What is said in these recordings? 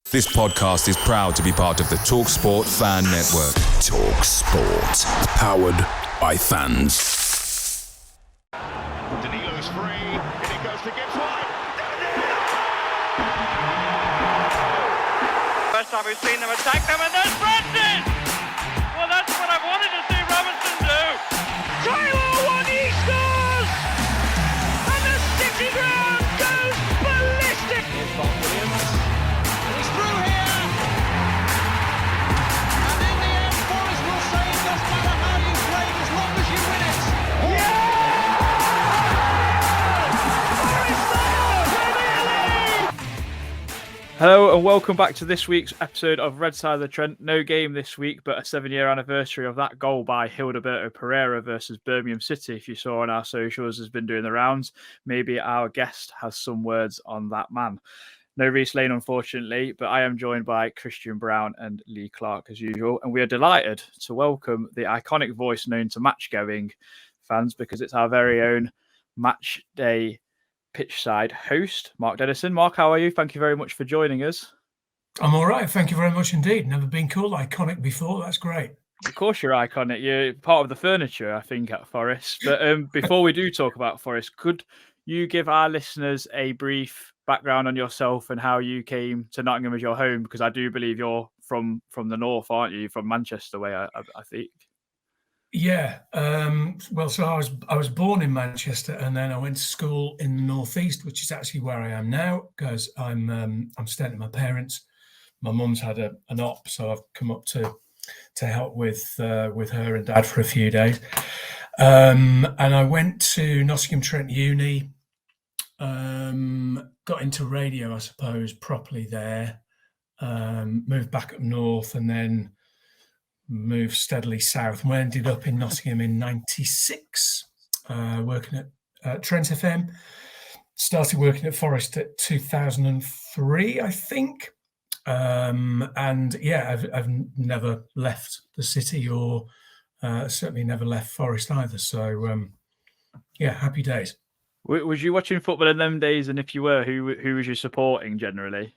This podcast is proud to be part of the TalkSport Fan Network. TalkSport. Powered by fans. Danilo's free, and it goes to Gibbs wide. First time we've seen them attack them, and there's Brandon! Well, that's what I wanted to see Robinson do. Taylor, one, he scores! And the City ground goes ballistic! Here's Bob Williams. He's through here! And in the end, Forrest will say it doesn't matter how you play as long as you win it. Yeah! Hello and welcome back to this week's episode of Red Side of the Trent. No game this week, but a 7-year anniversary of that goal by Hildeberto Pereira versus Birmingham City. If you saw on our socials, has been doing the rounds. Maybe our guest has some words on that man. No Reece Lane, unfortunately, but I am joined by Christian Brown and Lee Clark as usual. And we are delighted to welcome the iconic voice known to match-going fans because it's our very own Matchday pitchside host, Mark Dennison. Mark, how are you? Thank you very much for joining us. I'm all right. Thank you very much indeed. Never been called iconic before. That's great. Of course you're iconic. You're part of the furniture, I think, at Forest. But before we do talk about Forest, could you give our listeners a brief background on yourself and how you came to Nottingham as your home? Because I do believe you're from the north, aren't you? From Manchester way, I think. Yeah. Well, so I was born in Manchester, and then I went to school in the northeast, which is actually where I am now, because I'm staying at my parents'. My mum's had an op, so I've come up to help with her and Dad for a few days. And I went to Nottingham Trent Uni. Got into radio, I suppose, properly there. Moved back up north, and then moved steadily south. And we ended up in Nottingham in '96, working at Trent FM. Started working at Forest at 2003, I think. And yeah, I've never left the city, or certainly never left Forest either. So yeah, happy days. Was you watching football in them days? And if you were, who was you supporting generally?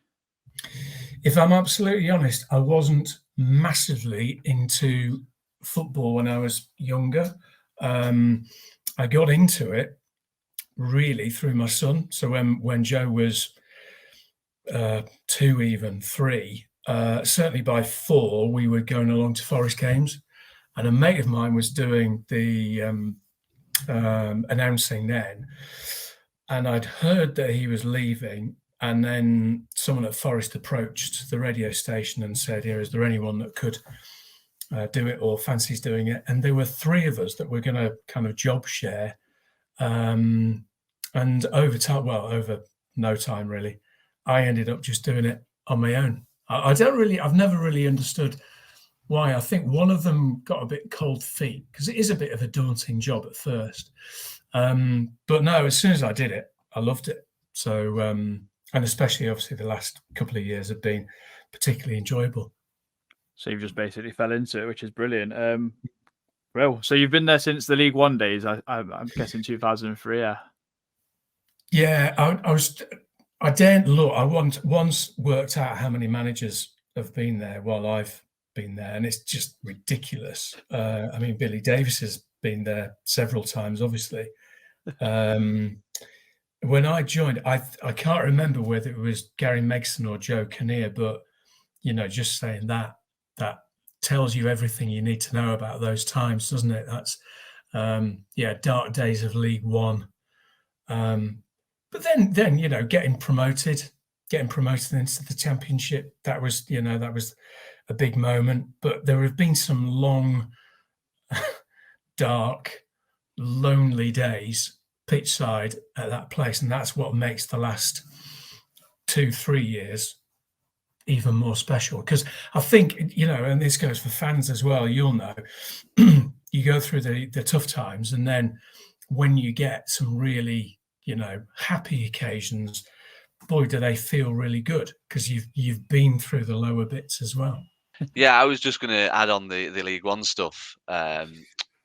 If I'm absolutely honest, I wasn't massively into football when I was younger. I got into it really through my son. So when Joe was 2, even 3, certainly by 4, we were going along to Forest games, and a mate of mine was doing the announcing then, and I'd heard that he was leaving. And then someone at Forest approached the radio station and said, "Here, is there anyone that could do it or fancies doing it?" And there were 3 of us that were going to kind of job share. And over time, well, over no time really, I ended up just doing it on my own. I've never really understood why. I think one of them got a bit cold feet because it is a bit of a daunting job at first. But no, as soon as I did it, I loved it. So, and especially, obviously, the last couple of years have been particularly enjoyable. So you've just basically fell into it, which is brilliant. Well, so you've been there since the League One days, I'm guessing 2003, yeah? Yeah, I daren't look. I once worked out how many managers have been there while I've been there, and it's just ridiculous. I mean, Billy Davies has been there several times, obviously. When I joined, I can't remember whether it was Gary Megson or Joe Kinnear, but just saying that tells you everything you need to know about those times, doesn't it? That's dark days of League One. But then getting promoted into the Championship, that was a big moment. But there have been some long, dark, lonely days pitchside at that place, and that's what makes the last 2-3 years even more special. Because I think, and this goes for fans as well, you'll know, you go through the tough times, and then when you get some really happy occasions, boy, do they feel really good, because you've been through the lower bits as well. Yeah, I was just going to add on the League One stuff.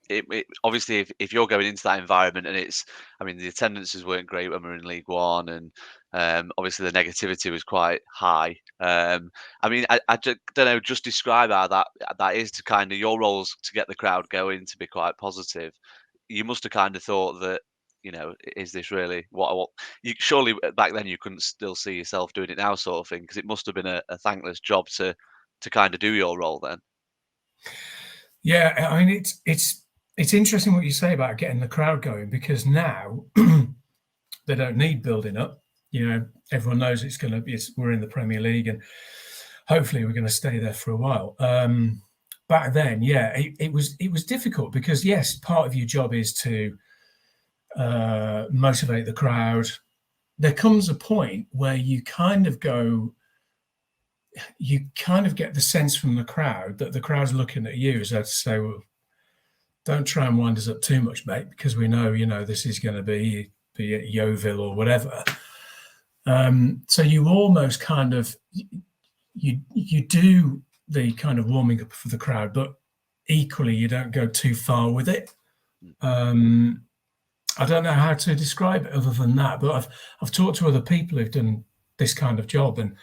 It obviously, if you're going into that environment, and the attendances weren't great when we were in League One, and Obviously, the negativity was quite high. I mean, I don't know. Just describe how that is to kind of your roles to get the crowd going, to be quite positive. You must have kind of thought that, is this really what I want? You surely back then you couldn't still see yourself doing it now, sort of thing, because it must have been a thankless job to kind of do your role then. Yeah, I mean it's interesting what you say about getting the crowd going, because now they don't need building up. Everyone knows we're in the Premier League, and hopefully we're going to stay there for a while. Back then, yeah, it was difficult because yes, part of your job is to motivate the crowd. There comes a point where you kind of get the sense from the crowd that the crowd's looking at you as though to say, well, don't try and wind us up too much, mate, because we know, this is going to be at Yeovil or whatever. So you almost kind of, you do the kind of warming up for the crowd, but equally you don't go too far with it. I don't know how to describe it other than that, but I've talked to other people who've done this kind of job, and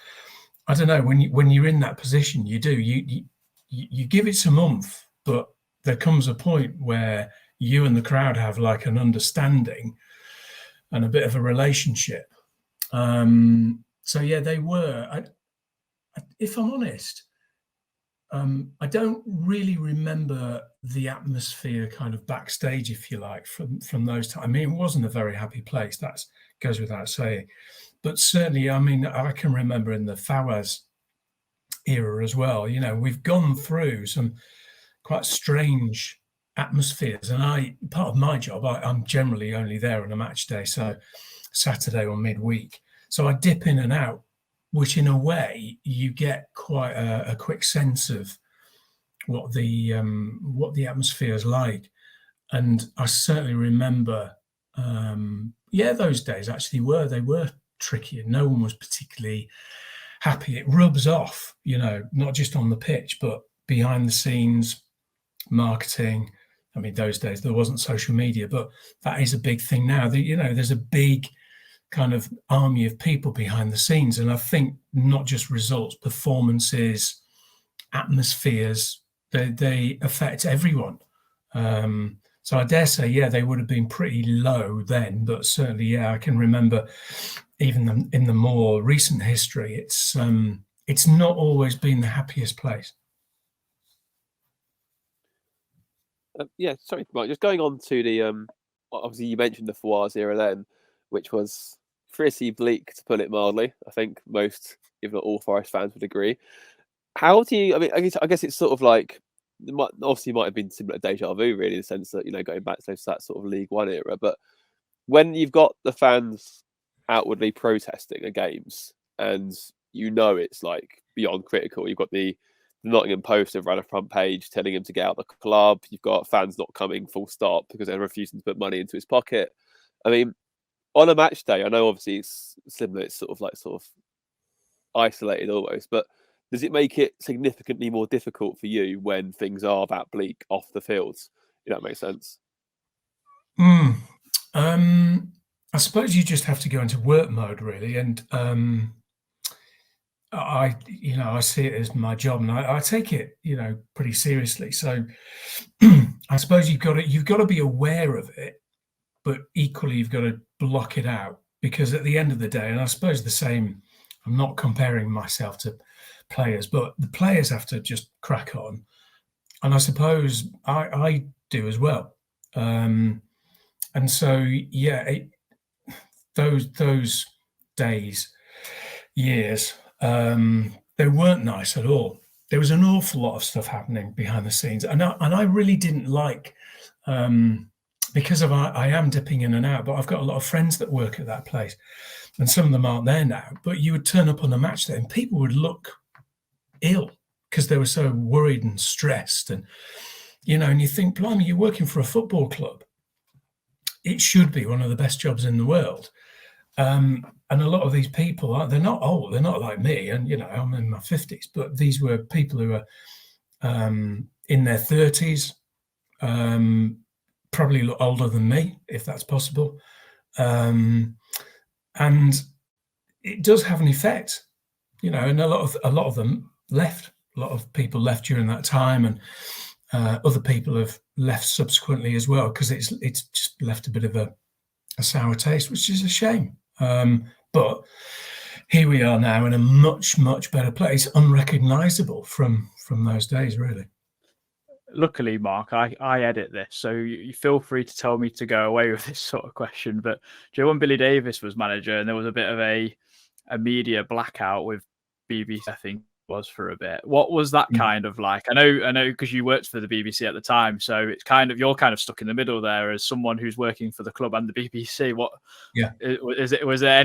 I don't know, when you're in that position, you give it some oomph, but there comes a point where you and the crowd have like an understanding and a bit of a relationship. So yeah, they were. If I'm honest, I don't really remember the atmosphere kind of backstage, if you like, from those times. I mean, it wasn't a very happy place. That goes without saying. But certainly, I mean, I can remember in the Fawaz era as well, we've gone through some quite strange atmospheres. And part of my job, I'm generally only there on a match day, so Saturday or midweek. So I dip in and out, which in a way you get quite a quick sense of what the atmosphere is like. And I certainly remember, those days actually were tricky, and no one was particularly happy. It rubs off, not just on the pitch, but behind the scenes, marketing. I mean, those days there wasn't social media, but that is a big thing now. There's a big kind of army of people behind the scenes, and I think not just results, performances, atmospheres, they affect everyone. So I dare say, yeah, they would have been pretty low then, but certainly, yeah, I can remember even in the more recent history, it's not always been the happiest place. Sorry, Mike, just going on to the obviously you mentioned the Fawaz era then, which was pretty bleak, to put it mildly. I think most, if not all, Forest fans would agree. How do you? I mean, I guess it's sort of like obviously might have been similar to deja vu, really, in the sense that going back to that sort of League One era. But when you've got the fans outwardly protesting at games, and it's like beyond critical, you've got the Nottingham Post have ran a front page telling him to get out of the club. You've got fans not coming, full stop, because they're refusing to put money into his pocket. I mean, on a match day, I know obviously it's similar, it's sort of isolated almost, but does it make it significantly more difficult for you when things are that bleak off the fields? If that makes sense. I suppose you just have to go into work mode, really, and I see it as my job, and I take it, pretty seriously. So I suppose you've got to be aware of it, but equally you've got to block it out, because at the end of the day, and I suppose the same, I'm not comparing myself to players, but the players have to just crack on, and I suppose I do as well. And so, yeah, those days, years, they weren't nice at all. There was an awful lot of stuff happening behind the scenes, and I really didn't like, because I am dipping in and out, but I've got a lot of friends that work at that place, and some of them aren't there now. But you would turn up on the match day, and people would look ill because they were so worried and stressed, and and you think, blimey, you're working for a football club. It should be one of the best jobs in the world. And a lot of these people, they're not old, they're not like me, and I'm in my 50s, but these were people who were in their 30s, probably look older than me, if that's possible. And it does have an effect, and a lot of them left. A lot of people left during that time, and other people have left subsequently as well, because it's just left a bit of a sour taste, which is a shame. But here we are now in a much, much better place, unrecognisable from those days, really. Luckily, Mark, I edit this, so you feel free to tell me to go away with this sort of question. But do you know when Billy Davies was manager and there was a bit of a media blackout with BBC, I think it was, for a bit? What was that kind of like? I know, because you worked for the BBC at the time, so it's you're kind of stuck in the middle there as someone who's working for the club and the BBC. Was there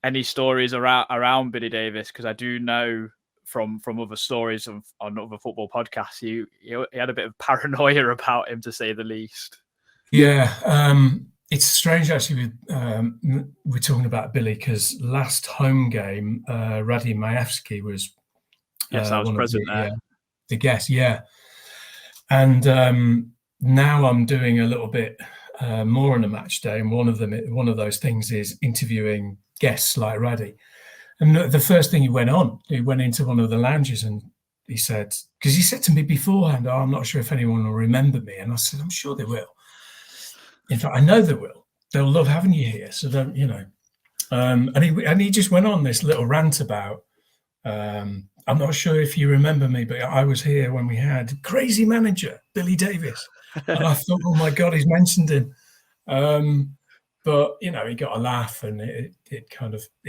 any stories around Billy Davies? Because I do know from other stories on other football podcasts, he had a bit of paranoia about him, to say the least. Yeah, it's strange actually. We're talking about Billy, because last home game, Radim Majewski was. Yes, I was present there. The guest, yeah. And now I'm doing a little bit more on a match day, and one of those things is interviewing guests like Raddy. And the first thing he went into one of the lounges, and he said, because he said to me beforehand, I'm not sure if anyone will remember me. And I said, I'm sure they will. In fact, I know they will. They'll love having you here. So don't, and he just went on this little rant about, I'm not sure if you remember me, but I was here when we had crazy manager, Billy Davies. And I thought, oh my God, he's mentioned him. But, he got a laugh, and it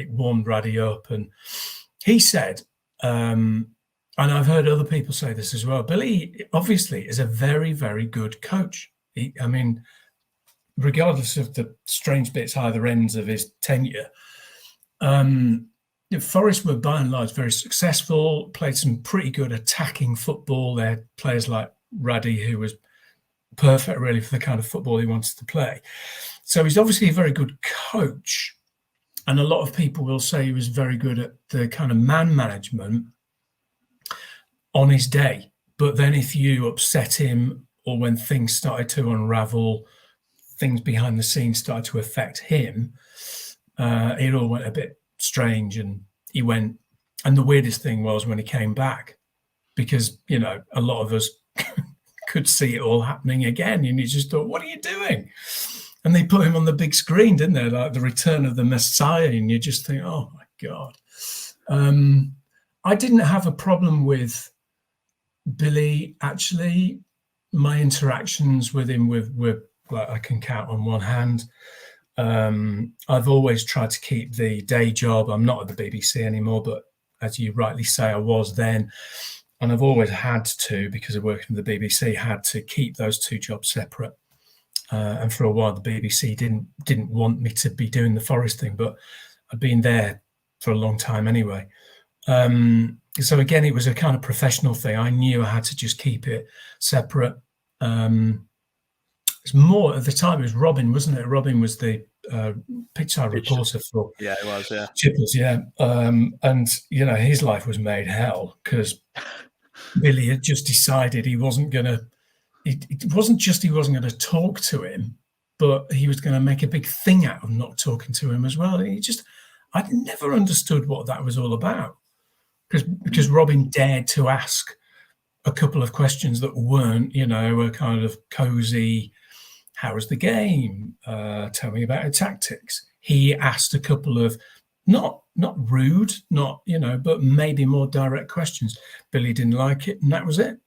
warmed Raddy up. And he said, and I've heard other people say this as well, Billy obviously is a very, very good coach. Regardless of the strange bits either ends of his tenure, Forest were by and large very successful, played some pretty good attacking football. They had players like Raddy, who was perfect really for the kind of football he wanted to play. So he's obviously a very good coach, and a lot of people will say he was very good at the kind of man management on his day. But then if you upset him, or when things started to unravel, things behind the scenes started to affect him, it all went a bit strange, and he went. And the weirdest thing was when he came back, because, a lot of us could see it all happening again, and you just thought, what are you doing? And they put him on the big screen, didn't they? Like the return of the Messiah. And you just think, oh my God. I didn't have a problem with Billy, actually. My interactions with him were like, I can count on one hand. I've always tried to keep the day job. I'm not at the BBC anymore, but as you rightly say, I was then. And I've always had to, because of working for the BBC, had to keep those two jobs separate. And for a while, the BBC didn't want me to be doing the Forest thing, but I'd been there for a long time anyway. So again, it was a kind of professional thing. I knew I had to just keep it separate. It's more at the time. It was Robin, wasn't it? Robin was the pitchside reporter for. Yeah, it was. Yeah, Chippers. Yeah, and his life was made hell because Billy had just decided he wasn't going to. It wasn't just he wasn't going to talk to him, but he was going to make a big thing out of not talking to him as well. And I'd never understood what that was all about, because Robin dared to ask a couple of questions that weren't, a kind of cozy, how was the game? Tell me about your tactics. He asked a couple of not rude, but maybe more direct questions. Billy didn't like it, and that was it.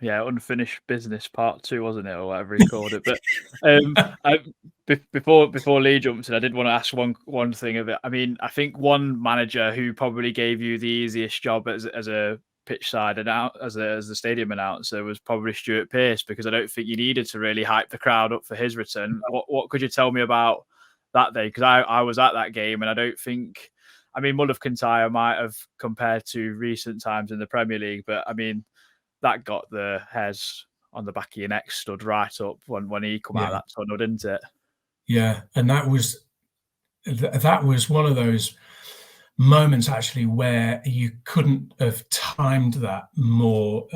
Yeah, unfinished business part 2, wasn't it, or whatever he called it? But before Lee jumps in, I did want to ask one thing of it. I mean, I think one manager who probably gave you the easiest job as a pitch side and out as the stadium announcer was probably Stuart Pearce, because I don't think you needed to really hype the crowd up for his return. What could you tell me about that day? Because I was at that game, and I don't think, Mull of Kintyre might have compared to recent times in the Premier League, but that got the hairs on the back of your neck stood right up when he come out of that tunnel, didn't it? Yeah, and that was one of those moments actually where you couldn't have timed that more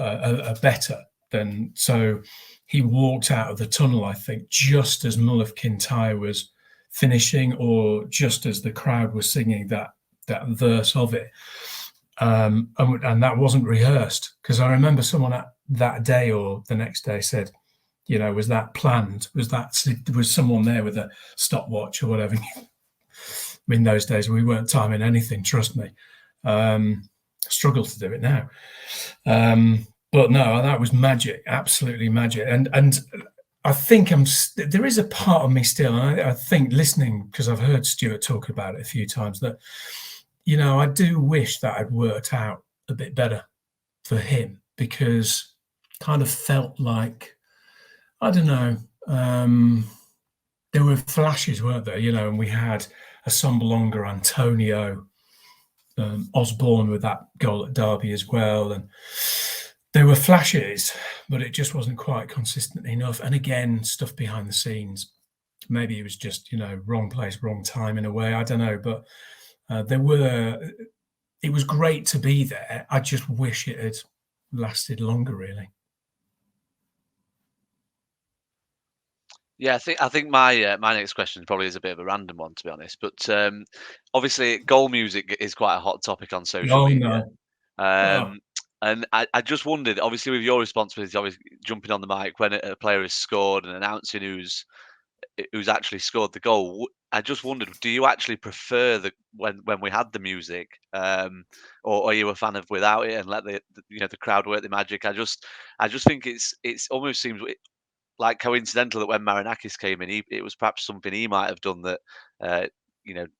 better than. So he walked out of the tunnel, I think, just as Mull of Kintyre was finishing or just as the crowd was singing that verse of it. And that wasn't rehearsed, because I remember someone that day or the next day said, was that planned? Was someone there with a stopwatch or whatever? In those days, we weren't timing anything, trust me. Struggle to do it now. But no, that was magic, absolutely magic. And I think there is a part of me still, and I think listening, because I've heard Stuart talk about it a few times, that, I do wish that had worked out a bit better for him, because kind of felt like, I don't know, there were flashes, weren't there? And we had Assombalonga, Antonio, Osborne with that goal at Derby as well. And there were flashes, but it just wasn't quite consistent enough. And again, stuff behind the scenes. Maybe it was just, wrong place, wrong time in a way. I don't know. But it was great to be there. I just wish it had lasted longer, really. Yeah, I think my next question probably is a bit of a random one, to be honest. But obviously, goal music is quite a hot topic on social media. No. And I just wondered, obviously, with your responsibility, obviously jumping on the mic when a player has scored and announcing who's actually scored the goal. I just wondered, do you actually prefer when we had the music, or are you a fan of without it and let the crowd work the magic? I just think it's almost seems like coincidental that when Marinakis came in, it was perhaps something he might have done that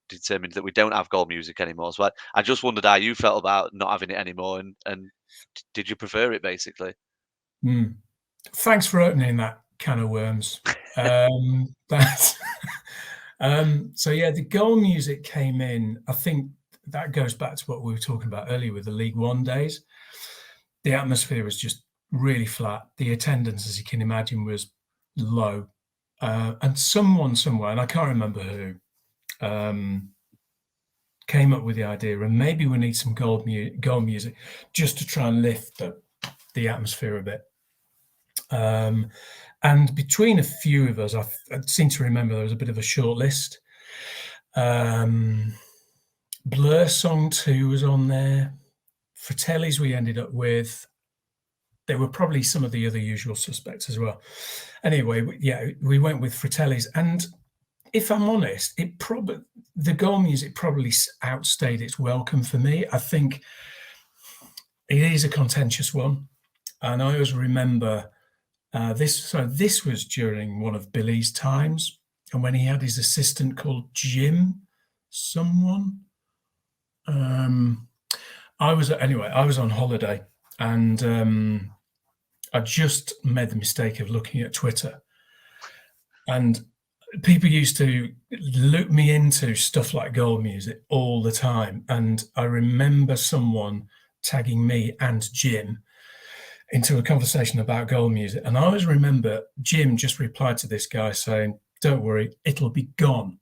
determined that we don't have goal music anymore. So I just wondered how you felt about not having it anymore, and did you prefer it, basically? Thanks for opening that can of worms. So yeah, the goal music came in. I think that goes back to what we were talking about earlier with the League One days. The atmosphere was just really flat. The attendance, as you can imagine, was low. And someone somewhere, and I can't remember who, came up with the idea, and maybe we need some goal music just to try and lift the atmosphere a bit. And between a few of us, I seem to remember there was a bit of a short list. Blur Song 2 was on there. Fratelli's we ended up with. There were probably some of the other usual suspects as well. Anyway, we went with Fratelli's. And if I'm honest, the goal music probably outstayed its welcome for me. I think it is a contentious one. And I always remember this was during one of Billy's times, and when he had his assistant called Jim someone. I was on holiday, and I just made the mistake of looking at Twitter, and people used to loop me into stuff like goal music all the time. And I remember someone tagging me and Jim into a conversation about goal music. And I always remember Jim just replied to this guy saying, "Don't worry, it'll be gone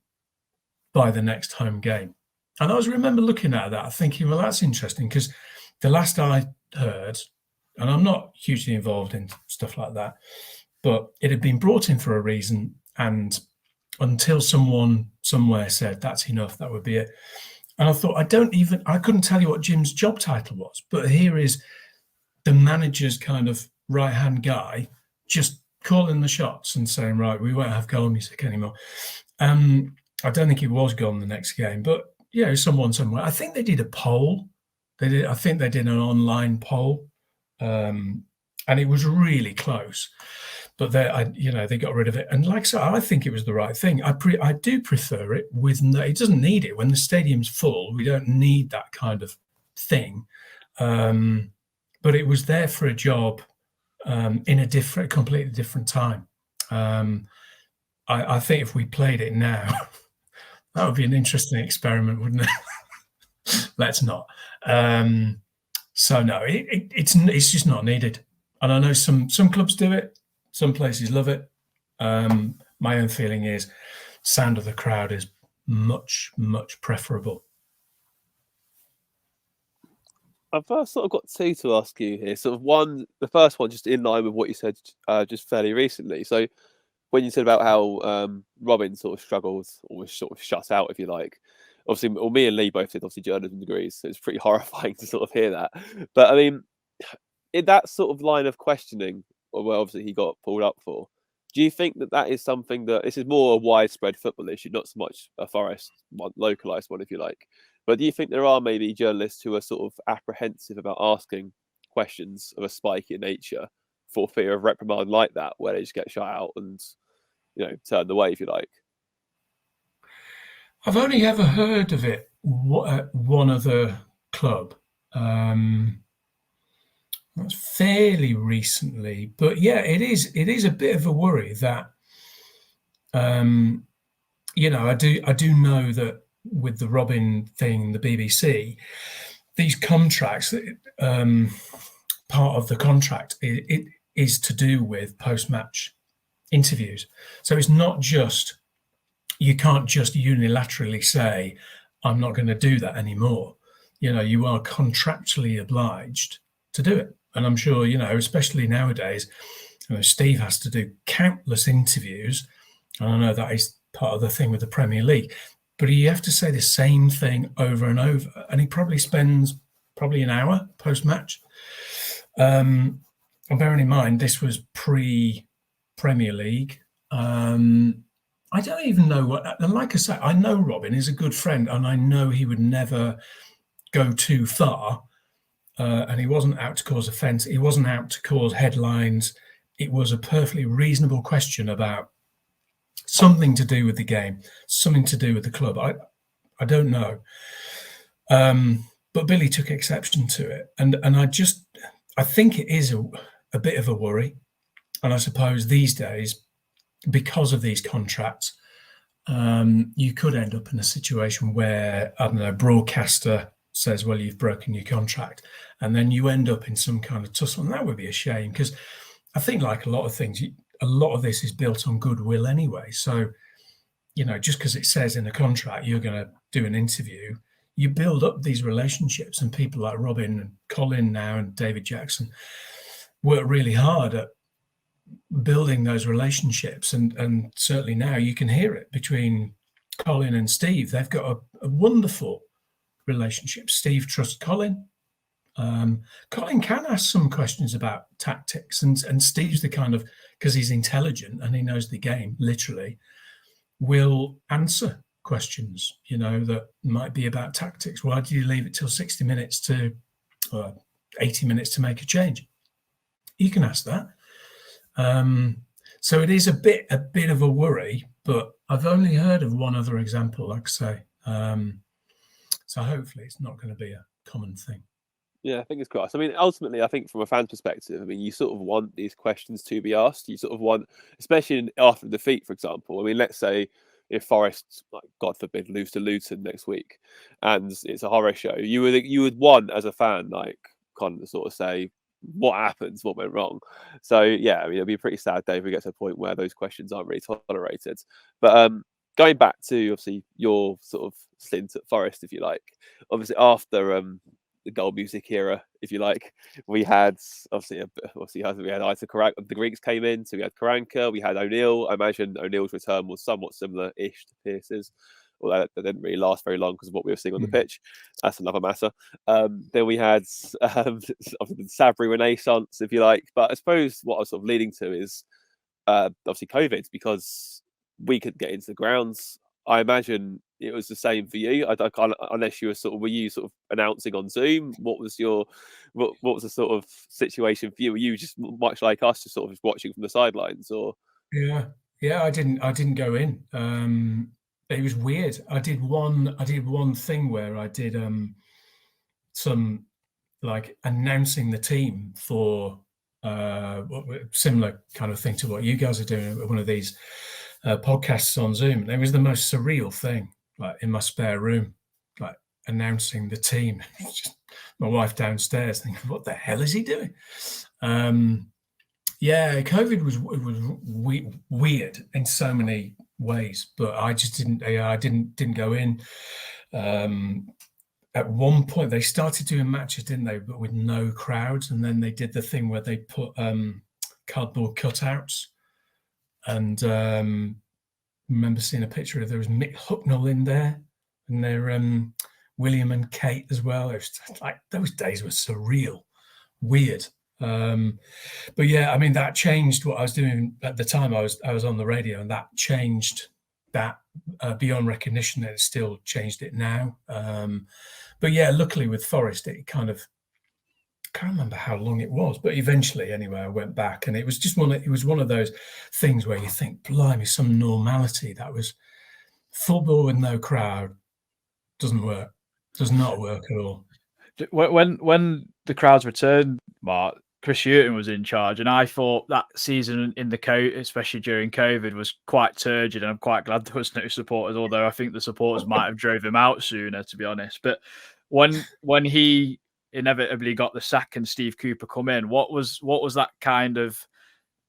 by the next home game." And I always remember looking at that thinking, well, that's interesting, because the last I heard, and I'm not hugely involved in stuff like that, but it had been brought in for a reason. And until someone somewhere said, that's enough, that would be it. And I thought, I couldn't tell you what Jim's job title was, but here is the manager's kind of right-hand guy just calling the shots and saying, right, we won't have goal music anymore. I don't think it was gone the next game, but someone somewhere. I think they did a poll. I think they did an online poll, and it was really close. But they got rid of it. And like so, I think it was the right thing. I do prefer it it doesn't need it when the stadium's full. We don't need that kind of thing. But it was there for a job in a completely different time. I think if we played it now, that would be an interesting experiment, wouldn't it? Let's not. So no, it's just not needed. And I know some clubs do it. Some places love it. My own feeling is sound of the crowd is much, much preferable. I've sort of got two to ask you here. Sort of the first one, just in line with what you said just fairly recently. So when you said about how Robin sort of struggles or was sort of shut out, if you like. Obviously, well, me and Lee both did obviously journalism degrees, so it's pretty horrifying to sort of hear that. But I mean, in that sort of line of questioning, well, obviously he got pulled up for. Do you think that is something that this is more a widespread football issue, not so much a Forest one, localized one, if you like? But do you think there are maybe journalists who are sort of apprehensive about asking questions of a spiky nature for fear of reprimand like that, where they just get shut out and turned away, if you like? I've only ever heard of it at one other club. That's fairly recently, but yeah, it is a bit of a worry that I do know that with the Robin thing, the BBC, these contracts, part of the contract it is to do with post-match interviews. So it's not just, you can't just unilaterally say, I'm not going to do that anymore. You are contractually obliged to do it. And I'm sure, especially nowadays, Steve has to do countless interviews. And I know that is part of the thing with the Premier League. But you have to say the same thing over and over. And he probably spends an hour post-match. And bearing in mind, this was pre-Premier League. I don't even know what... And like I say, I know Robin is a good friend, and I know he would never go too far. And he wasn't out to cause offence. He wasn't out to cause headlines. It was a perfectly reasonable question about something to do with the game, something to do with the club. I don't know. But Billy took exception to it. And I think it is a bit of a worry. And I suppose these days, because of these contracts, you could end up in a situation where, I don't know, broadcaster says, well, you've broken your contract, and then you end up in some kind of tussle. And that would be a shame, because I think, like a lot of things, a lot of this is built on goodwill anyway. So, just because it says in a contract you're going to do an interview, you build up these relationships, and people like Robin and Colin now and David Jackson work really hard at building those relationships. And certainly now you can hear it between Colin and Steve. They've got a wonderful relationship. Steve trusts Colin. Colin can ask some questions about tactics, and Steve's the kind of, because he's intelligent and he knows the game, literally, will answer questions, that might be about tactics. Why do you leave it till 60 minutes to 80 minutes to make a change? You can ask that. So it is a bit of a worry, but I've only heard of one other example, like I say. So hopefully it's not going to be a common thing. Yeah, fingers crossed. I mean, ultimately, I think from a fan's perspective, you sort of want these questions to be asked. You sort of want, especially after defeat, for example. I mean, let's say if Forest, like, God forbid, lose to Luton next week, and it's a horror show, you would want, as a fan, like, kind of sort of say, what happens, what went wrong. So yeah, it'll be a pretty sad day if we get to a point where those questions aren't really tolerated. But going back to obviously your sort of stint at Forest, if you like, obviously after the gold music era, if you like, we had we had either the Greeks came in, so we had Karanka, we had O'Neill. I imagine O'Neill's return was somewhat similar-ish to Pearce's, although that didn't really last very long because of what we were seeing on the pitch. That's another matter. Then we had the Sabri Renaissance, if you like. But I suppose what I was sort of leading to is obviously COVID, because we couldn't get into the grounds. I imagine it was the same for you. I can't, unless you were you sort of announcing on Zoom. What was the sort of situation for you? Were you just much like us, just sort of watching from the sidelines, or? Yeah, I didn't go in. It was weird. I did one thing where I did some, like, announcing the team for similar kind of thing to what you guys are doing at one of these podcasts on Zoom. And it was the most surreal thing, like in my spare room, like announcing the team. Just my wife downstairs thinking, what the hell is he doing? Yeah, COVID was weird in so many ways, but I just didn't go in. At one point they started doing matches, didn't they, but with no crowds, and then they did the thing where they put cardboard cutouts And remember seeing a picture of there was Mick Hucknall in there, and there William and Kate as well. It was like those days were surreal, weird. But yeah, I mean, that changed what I was doing at the time. I was on the radio, and that changed that beyond recognition. It still changed it now. But yeah, luckily with Forest, it kind of, I can't remember how long it was, but eventually, anyway, I went back, and it was just one of those things where you think, blimey, some normality. That was football with no crowd doesn't work, does not work at all. When the crowds returned, Mark, Chris Hughton was in charge, and I thought that season in the especially during COVID, was quite turgid, and I'm quite glad there was no supporters. Although I think the supporters might have drove him out sooner, to be honest. But when he inevitably got the sack and Steve Cooper come in, what was that kind of?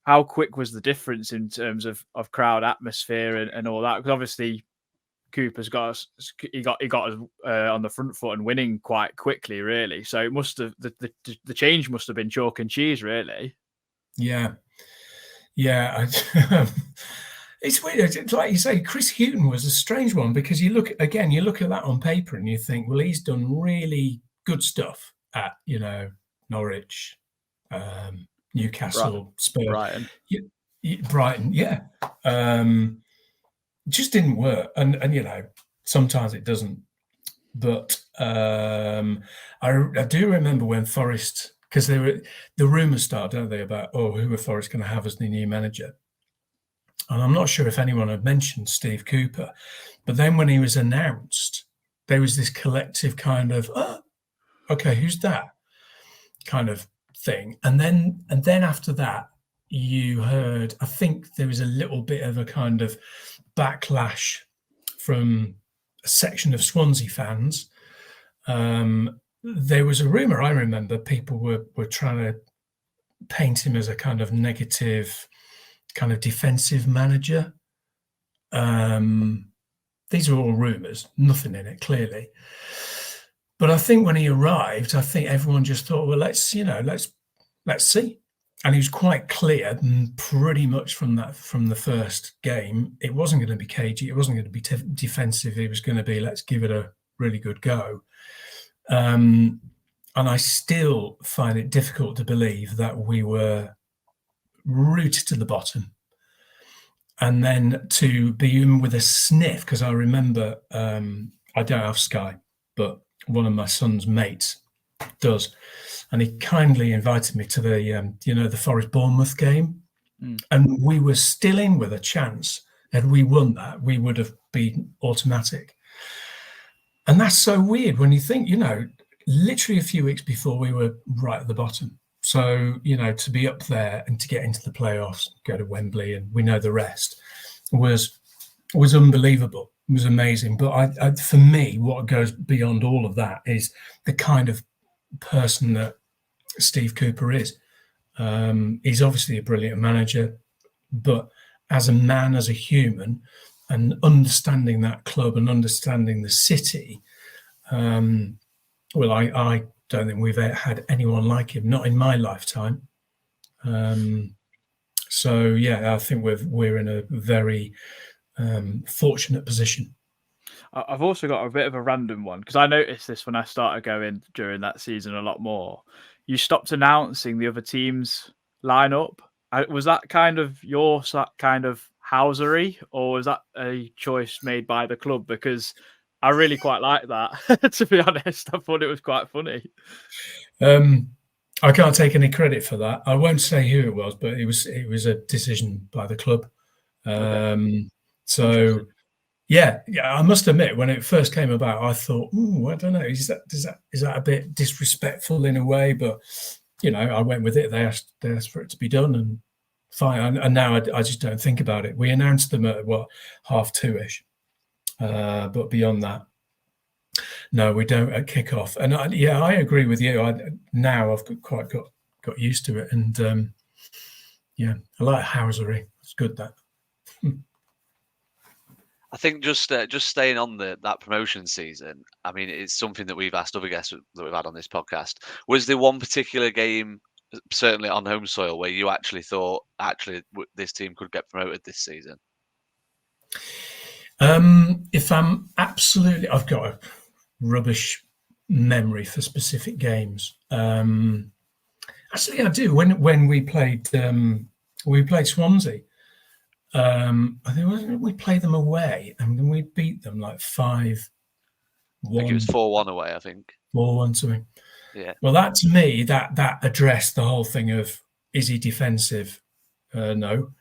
How quick was the difference in terms of crowd atmosphere and all that? Because obviously Cooper's got us, he got us on the front foot and winning quite quickly, really. So it must have the change must have been chalk and cheese, really. Yeah. It's weird. It's like you say, Chris Hughton was a strange one, because you look at that on paper and you think, well, he's done really good stuff at Norwich, Newcastle, Spurs, Brighton, yeah. Just didn't work, and sometimes it doesn't. But I do remember when Forest, because the rumours start, don't they, about who are Forest going to have as the new manager? And I'm not sure if anyone had mentioned Steve Cooper, but then when he was announced, there was this collective kind of, okay, who's that kind of thing, and then after that, you heard, I think there was a little bit of a kind of backlash from a section of Swansea fans. There was a rumour, I remember, people were trying to paint him as a kind of negative, kind of defensive manager. These are all rumours, nothing in it, clearly. But I think when he arrived, I think everyone just thought, well, let's see. And he was quite clear, pretty much from the first game, it wasn't going to be cagey, it wasn't going to be defensive. It was going to be, let's give it a really good go. And I still find it difficult to believe that we were rooted to the bottom, and then to be in with a sniff. Because I remember, I don't have Sky, but one of my son's mates does. And he kindly invited me to the, the Forest Bournemouth game. And we were still in with a chance. Had we won that, we would have been automatic. And that's so weird when you think, literally a few weeks before we were right at the bottom. So, to be up there and to get into the playoffs, go to Wembley, and we know the rest, was unbelievable. It was amazing. But for me, what goes beyond all of that is the kind of person that Steve Cooper is. He's obviously a brilliant manager, but as a man, as a human, and understanding that club and understanding the city, well, I don't think we've had anyone like him, not in my lifetime. So yeah, I think we're in a very fortunate position. I've also got a bit of a random one, because I noticed this when I started going during that season a lot more. You stopped announcing the other team's lineup. Was that kind of your kind of housery, or was that a choice made by the club? Because I really quite like that. To be honest, I thought it was quite funny. I can't take any credit for that. I won't say who it was, but it was a decision by the club. Okay. So. Yeah, I must admit, when it first came about, I thought, I don't know, is that a bit disrespectful in a way? But I went with it. They asked for it to be done, and fine. And now I just don't think about it. We announced them at 2:30ish, but beyond that, no, we don't at kickoff. And I agree with you. Now I've got used to it, and I like housery. It's good, that. I think just staying on that promotion season, I mean, it's something that we've asked other guests that we've had on this podcast. Was there one particular game certainly on home soil, where you actually thought, this team could get promoted this season? If I'm absolutely, I've got a rubbish memory for specific games. Actually, I do. When we played Swansea, I think we played them away, and then we beat them like 5-1. I think it was 4-1 away. I think 4-1 something. Yeah. Well, that to me, that addressed the whole thing of, is he defensive? No.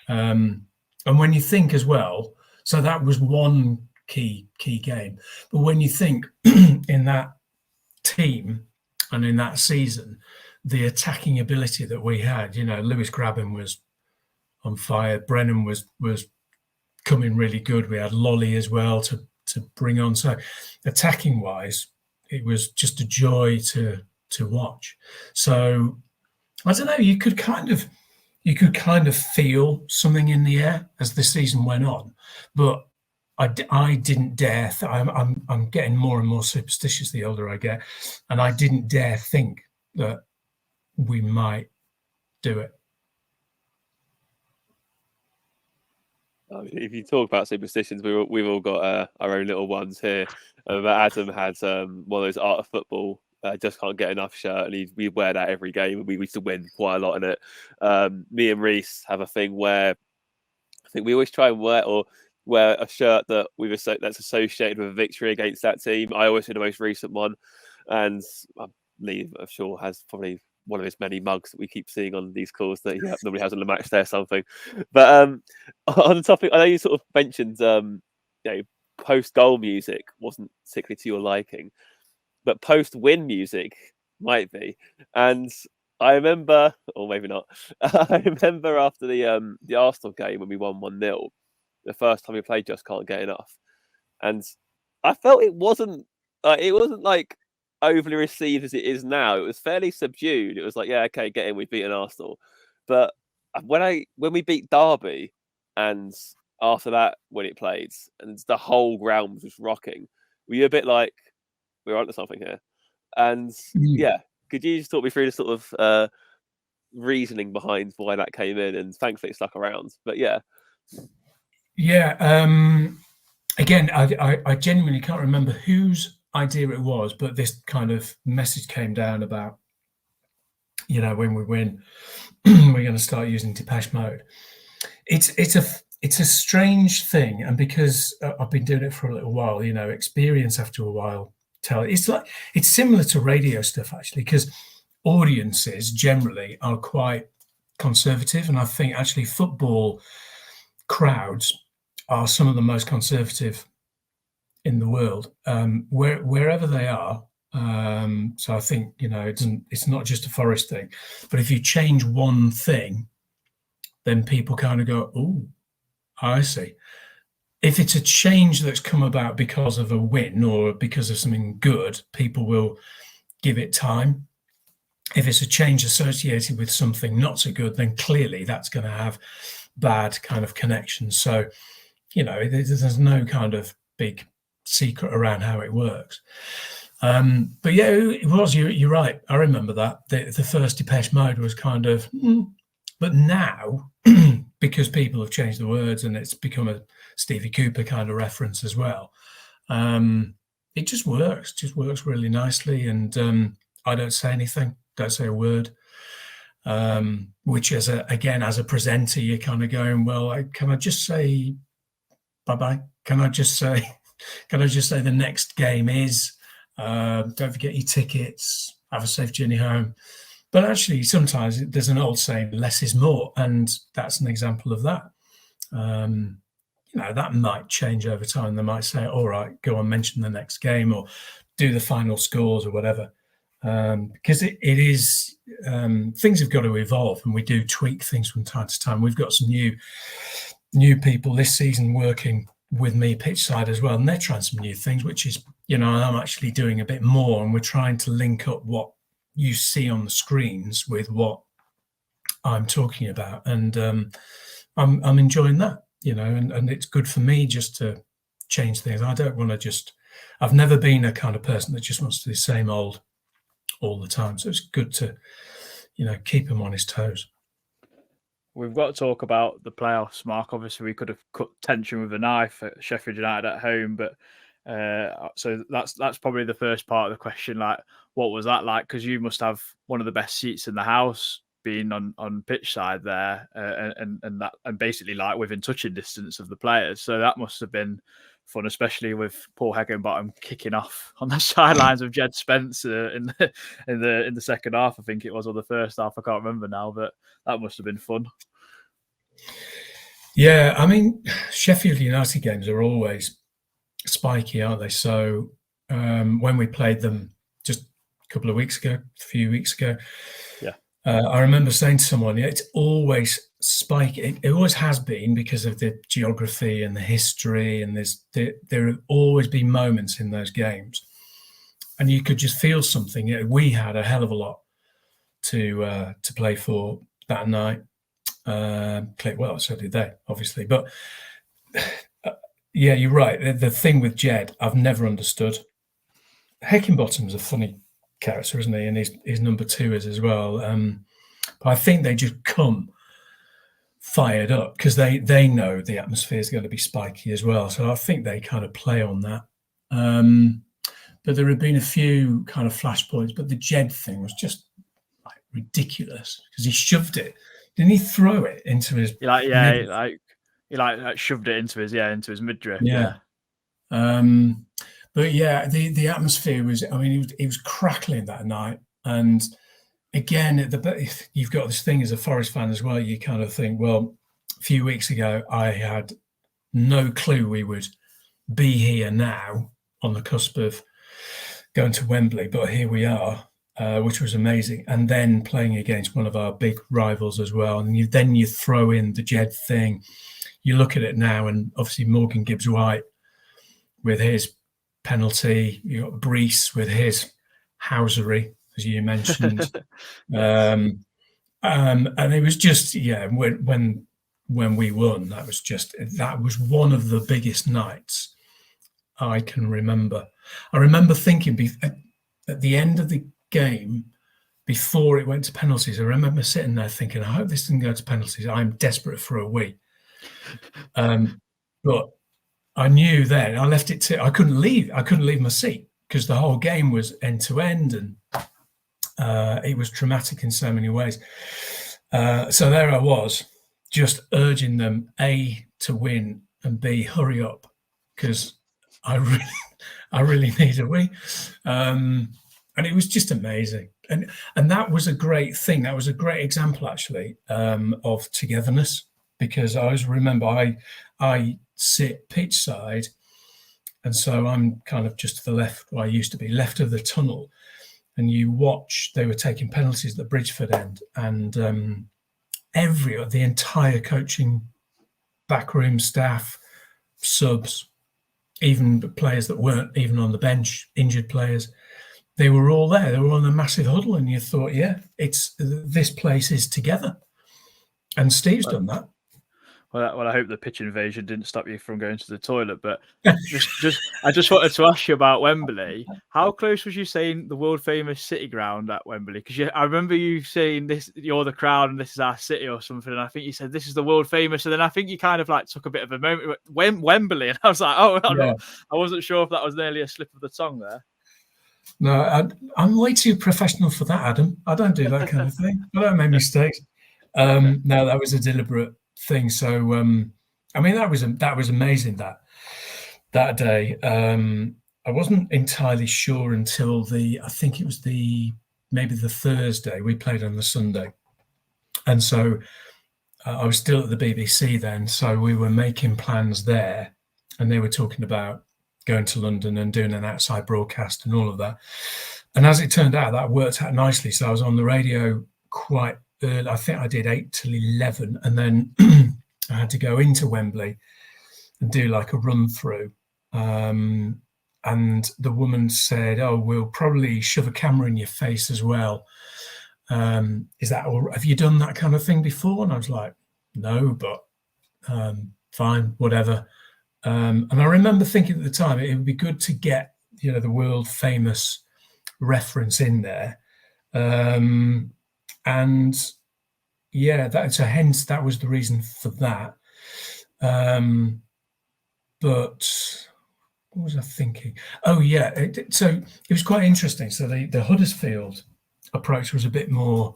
And when you think as well, so that was one key game. But when you think in that team and in that season, the attacking ability that we had, Lewis Grabban was on fire. Brennan was coming really good. We had Lolly as well to bring on. So attacking wise, it was just a joy to watch. So I don't know, you could kind of feel something in the air as the season went on, but I didn't dare. I'm getting more and more superstitious the older I get, and I didn't dare think that we might do it. If you talk about superstitions, we've all got our own little ones here. Adam had one of those Art of Football, just can't get enough shirt, and we wear that every game. We used to win quite a lot in it. Me and Reese have a thing where I think we always try and wear a shirt that's associated with a victory against that team. I always do the most recent one, and Lee, I'm sure, has probably one of his many mugs that we keep seeing on these calls that nobody has on the Matchday or something. But on the topic, I know you sort of mentioned post-goal music wasn't particularly to your liking, but post-win music might be. And I remember, or maybe not, I remember after the Arsenal game when we won 1-0, the first time we played Just Can't Get Enough, and I felt it wasn't like overly received as it is now. It was fairly subdued. It was like, yeah, okay, get in, we've beaten Arsenal. But when we beat Derby, and after that when it played, and the whole ground was just rocking, were you a bit like, we're onto something here? And yeah, could you just talk me through the sort of reasoning behind why that came in? And thankfully it stuck around. But yeah. Again, I genuinely can't remember whose idea it was, but this kind of message came down about, when we win, we're going to start using Depeche Mode. It's a strange thing, and because I've been doing it for a little while, experience after a while it's similar to radio stuff actually, because audiences generally are quite conservative, and I think actually football crowds are some of the most conservative in the world, wherever they are. So I think, it's not just a Forest thing, but if you change one thing, then people kind of go, oh, I see. If it's a change that's come about because of a win or because of something good, people will give it time. If it's a change associated with something not so good, then clearly that's going to have bad kind of connections. So, there's no kind of big secret around how it works. But yeah, it was, you're right. I remember that. The first Depeche Mode was kind of, but now, because people have changed the words and it's become a Stevie Cooper kind of reference as well, it just works really nicely. And I don't say anything, don't say a word, which as a presenter, you're kind of going, well, can I just say bye-bye? Can I just say the next game is, don't forget your tickets, have a safe journey home. But actually, sometimes there's an old saying, less is more, and that's an example of that. That might change over time. They might say, all right, go on, mention the next game or do the final scores or whatever. Because it is, things have got to evolve, and we do tweak things from time to time. We've got some new people this season working with me pitchside as well, and they're trying some new things, which is, I'm actually doing a bit more, and we're trying to link up what you see on the screens with what I'm talking about, and I'm enjoying that, and it's good for me just to change things. I don't want to I've never been a kind of person that just wants to do the same old all the time, so it's good to keep him on his toes. We've got to talk about the playoffs, Mark. Obviously, we could have cut tension with a knife at Sheffield United at home, but so that's probably the first part of the question. Like, what was that like? Because you must have one of the best seats in the house, being on pitch side there, and basically like within touching distance of the players. So that must have been fun, especially with Paul Heckingbottom kicking off on the sidelines of Jed Spencer in the second half. I think it was, or the first half. I can't remember now, but that must have been fun. Yeah, I mean, Sheffield United games are always spiky, aren't they? So when we played them just a few weeks ago, yeah, I remember saying to someone, it's always spiky. It always has been, because of the geography and the history, and there have always been moments in those games, and you could just feel something. We had a hell of a lot to play for that night. Well, so did they, obviously. But yeah, you're right. The thing with Jed, I've never understood. Heckingbottom's a funny character, isn't he? And his number 2 is as well. But I think they just come fired up because they know the atmosphere is going to be spiky as well. So I think they kind of play on that. But there have been a few kind of flashpoints. But the Jed thing was just like ridiculous because he shoved it. Didn't he throw it into his? He shoved it into his midriff. Yeah. But yeah, the atmosphere was. I mean, it was crackling that night. And again, you've got this thing as a Forest fan as well. You kind of think, well, a few weeks ago, I had no clue we would be here now on the cusp of going to Wembley, but here we are. Which was amazing, and then playing against one of our big rivals as well. And you throw in the Jed thing. You look at it now, and obviously Morgan Gibbs-White with his penalty. You got Brees with his housery, as you mentioned, and it was just when we won, that was one of the biggest nights I can remember. I remember thinking at the end of the game, before it went to penalties, I remember sitting there thinking, I hope this didn't go to penalties. I'm desperate for a wee. But I knew then I left it to, I couldn't leave my seat because the whole game was end to end, and it was traumatic in so many ways. So there I was, just urging them, A, to win, and B, hurry up, because I really need a wee. And it was just amazing. And that was a great thing. That was a great example, actually, of togetherness, because I always remember I sit pitch side, and so I'm kind of just to the left, where I used to be, left of the tunnel, and you watch, they were taking penalties at the Bridgeford end, and the entire coaching backroom staff, subs, even players that weren't even on the bench, injured players, they were all there. They were on a massive huddle, and you thought, this place is together. And Steve's done that. Well, I hope the pitch invasion didn't stop you from going to the toilet. But I just wanted to ask you about Wembley. How close was you saying the world famous City ground at Wembley? Because I remember you saying this, you're the crowd and this is our city or something. And I think you said this is the world famous. And then I think you kind of like took a bit of a moment. Wembley, and I was like, I wasn't sure if that was nearly a slip of the tongue there. No, I'm way too professional for that, Adam. I don't do that kind of thing. I don't make mistakes. No, that was a deliberate thing. So, I mean, that was amazing that day. I wasn't entirely sure until I think it was maybe the Thursday. We played on the Sunday, and so I was still at the BBC then. So we were making plans there, and they were talking about going to London and doing an outside broadcast and all of that. And as it turned out, that worked out nicely. So I was on the radio quite early. I think I did 8 till 11. And then I had to go into Wembley and do like a run through. And the woman said, "Oh, we'll probably shove a camera in your face as well. Is that all? Have you done that kind of thing before?" And I was like, "No, but fine, whatever." And I remember thinking at the time it would be good to get, the world famous reference in there. And hence that was the reason for that. But what was I thinking? Oh yeah, so it was quite interesting. So the Huddersfield approach was a bit more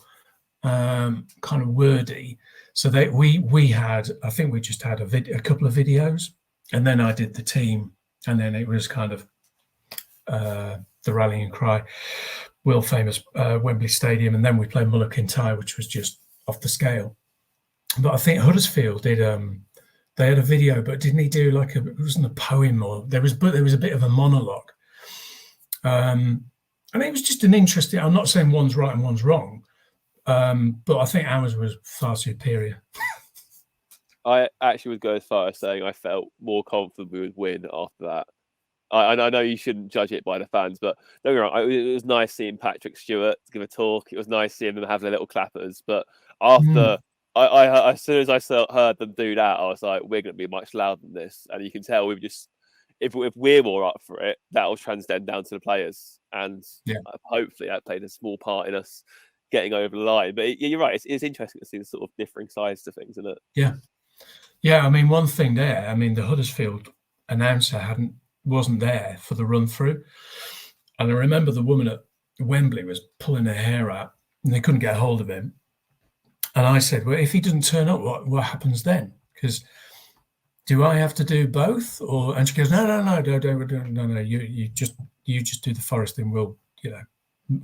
kind of wordy. So we had, I think we just had a couple of videos, and then I did the team, and then it was kind of the rallying cry, world famous Wembley Stadium, and then we played Mull of Kintyre, which was just off the scale. But I think Huddersfield did. They had a video, but didn't he do like it wasn't a poem, or there was a bit of a monologue. And it was just an interesting. I'm not saying one's right and one's wrong, but I think ours was far superior. I actually would go as far as saying I felt more confident we would win after that. I know you shouldn't judge it by the fans, but don't get me wrong, it was nice seeing Patrick Stewart give a talk. It was nice seeing them have their little clappers. But after as soon as I heard them do that, I was like, we're going to be much louder than this. And you can tell we've just, if we're more up for it, that will transcend down to the players. And hopefully that played a small part in us getting over the line. But you're right, it's interesting to see the sort of differing sides to things, isn't it? Yeah. Yeah, I mean, one thing there, I mean, the Huddersfield announcer wasn't there for the run through. And I remember the woman at Wembley was pulling her hair out and they couldn't get a hold of him. And I said, well, if he doesn't turn up, what happens then? Because do I have to do both? And she goes, no, you just do the Forest and we'll,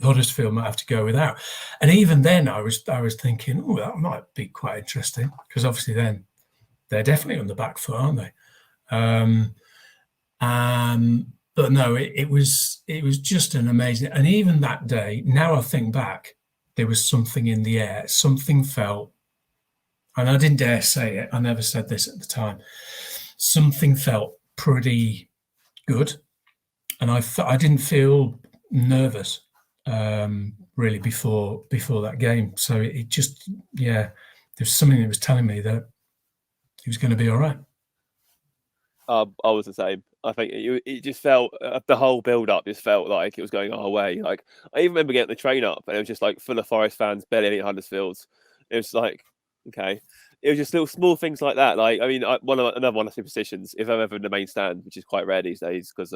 Huddersfield might have to go without. And even then I was thinking, oh, that might be quite interesting, because obviously then they're definitely on the back foot, aren't they? But no, it was just an amazing. And even that day, now I think back, there was something in the air. Something felt, and I didn't dare say it. I never said this at the time. Something felt pretty good, and I didn't feel nervous really before that game. So it just, there's something that was telling me that he was going to be all right. I was the same. I think it just felt, the whole build-up just felt like it was going our way. Like, I even remember getting the train up and it was just like full of Forest fans, barely any Huddersfields. It was like, okay. It was just little small things like that. Like, I mean, another one of superstitions, if I'm ever in the main stand, which is quite rare these days, because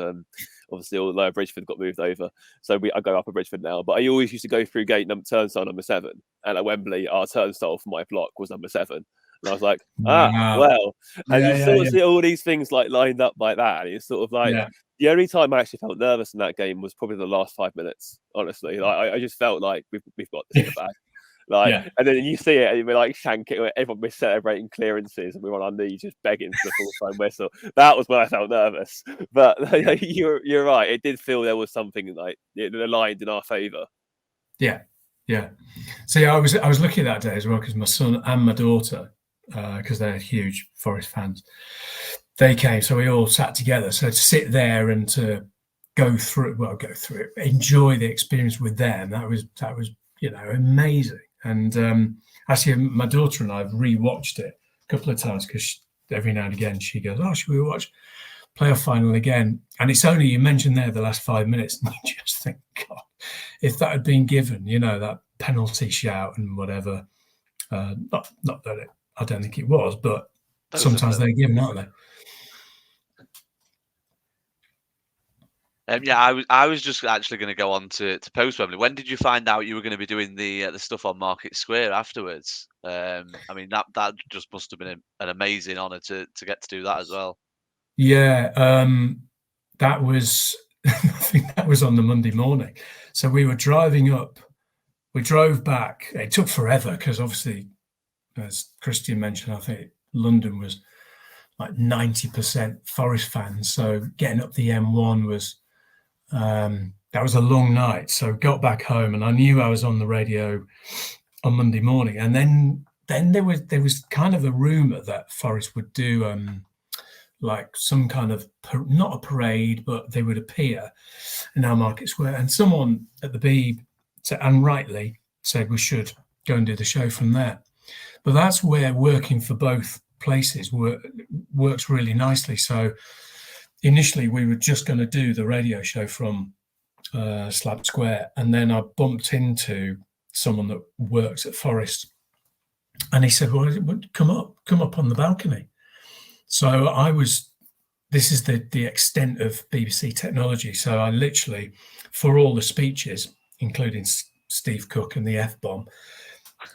obviously all Lower Bridgeford got moved over. So I go up at Bridgeford now. But I always used to go through turnstile number 7. And at Wembley, our turnstile for my block was number 7. And I was like, well. And you sort of see all these things like lined up like that. And it's sort of like, the only time I actually felt nervous in that game was probably the last 5 minutes, honestly. Like, I just felt like we've got this in the bag. Like, and then you see it and you're like shanking, everyone was celebrating clearances and we were on our knees just begging for the full-time whistle. That was when I felt nervous. But you're right. It did feel there was something like it aligned in our favour. Yeah. So I was lucky that day as well, because my son and my daughter, because they're huge Forest fans, they came. So we all sat together. So to sit there and to go through it, enjoy the experience with them, that was amazing. And actually, my daughter and I have rewatched it a couple of times, because every now and again she goes, "Oh, should we watch playoff final again?" And it's only, you mentioned there, the last 5 minutes, and you just think, God, if that had been given, that penalty shout and whatever. Not that I don't think it was, but sometimes they're given, aren't they? I was just actually going to go on to post Wembley. When did you find out you were going to be doing the stuff on Market Square afterwards? I mean, that just must have been an amazing honour to get to do that as well. Yeah, that was I think that was on the Monday morning. So we were driving up. We drove back. It took forever because obviously, as Christian mentioned, I think London was like 90% Forest fans. So getting up the M1 was. That was a long night, so got back home and I knew I was on the radio on Monday morning. And then there was kind of a rumor that Forest would do like some kind of not a parade, but they would appear in our Market Square. And someone at the Beeb, and rightly, said we should go and do the show from there. But that's where working for both places works really nicely. So initially, we were just going to do the radio show from Slab Square, and then I bumped into someone that works at Forest, and he said, "Well, come up on the balcony." So I was. This is the extent of BBC technology. So I literally, for all the speeches, including Steve Cook and the F-bomb,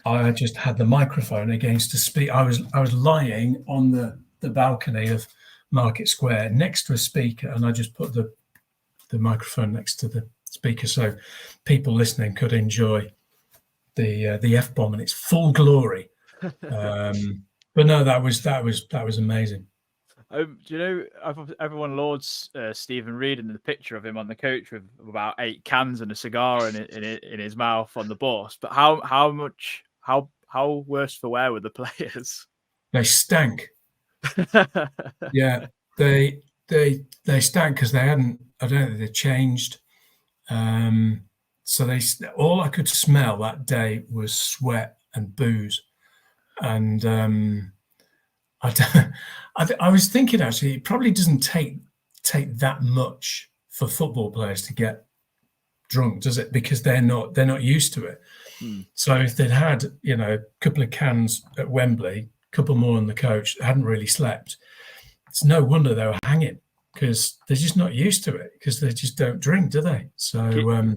I just had the microphone against the speak. I was lying on the balcony of Market Square next to a speaker, and I just put the microphone next to the speaker so people listening could enjoy the F-bomb in its full glory. But no, that was amazing. Do you know, everyone lauds Stephen Reid and the picture of him on the coach with about 8 cans and a cigar in his mouth on the bus. But how worse for wear were the players? They stank. Yeah, they stank because they hadn't. I don't think they changed. So all I could smell that day was sweat and booze, and I was thinking actually it probably doesn't take that much for football players to get drunk, does it? Because they're not used to it. So if they'd had a couple of cans at Wembley, a couple more on the coach, hadn't really slept, it's no wonder they were hanging, because they're just not used to it, because they just don't drink, do they? So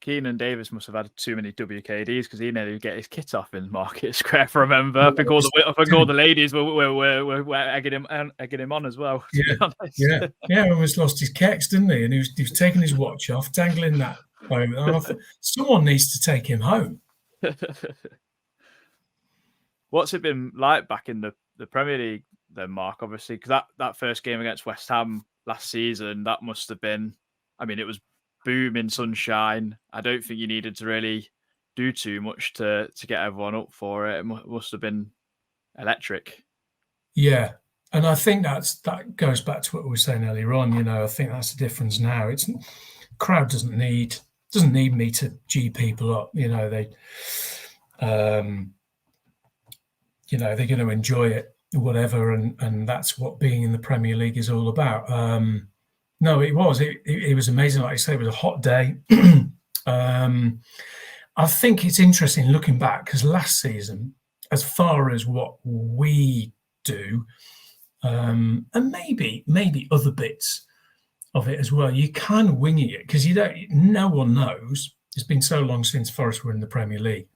Keenan Davis must have had too many WKDs, because he nearly get his kit off in Market Square. If I remember, I think all the ladies were egging him on as well. Yeah. Almost lost his kecks, didn't he? And he was taking his watch off, dangling that over. Someone needs to take him home. What's it been like back in the Premier League then, Mark? Obviously, because that first game against West Ham last season, that must have been, I mean, it was booming sunshine. I don't think you needed to really do too much to get everyone up for it. It must have been electric. Yeah, and I think that goes back to what we were saying earlier on. I think that's the difference now. It's crowd doesn't need me to G people up. They're going to enjoy it, whatever, and that's what being in the Premier League is all about. No, it was. It was amazing. Like I say, it was a hot day. I think it's interesting looking back, because last season, as far as what we do, and maybe other bits of it as well, you kind of winging it, because no one knows. It's been so long since Forest were in the Premier League,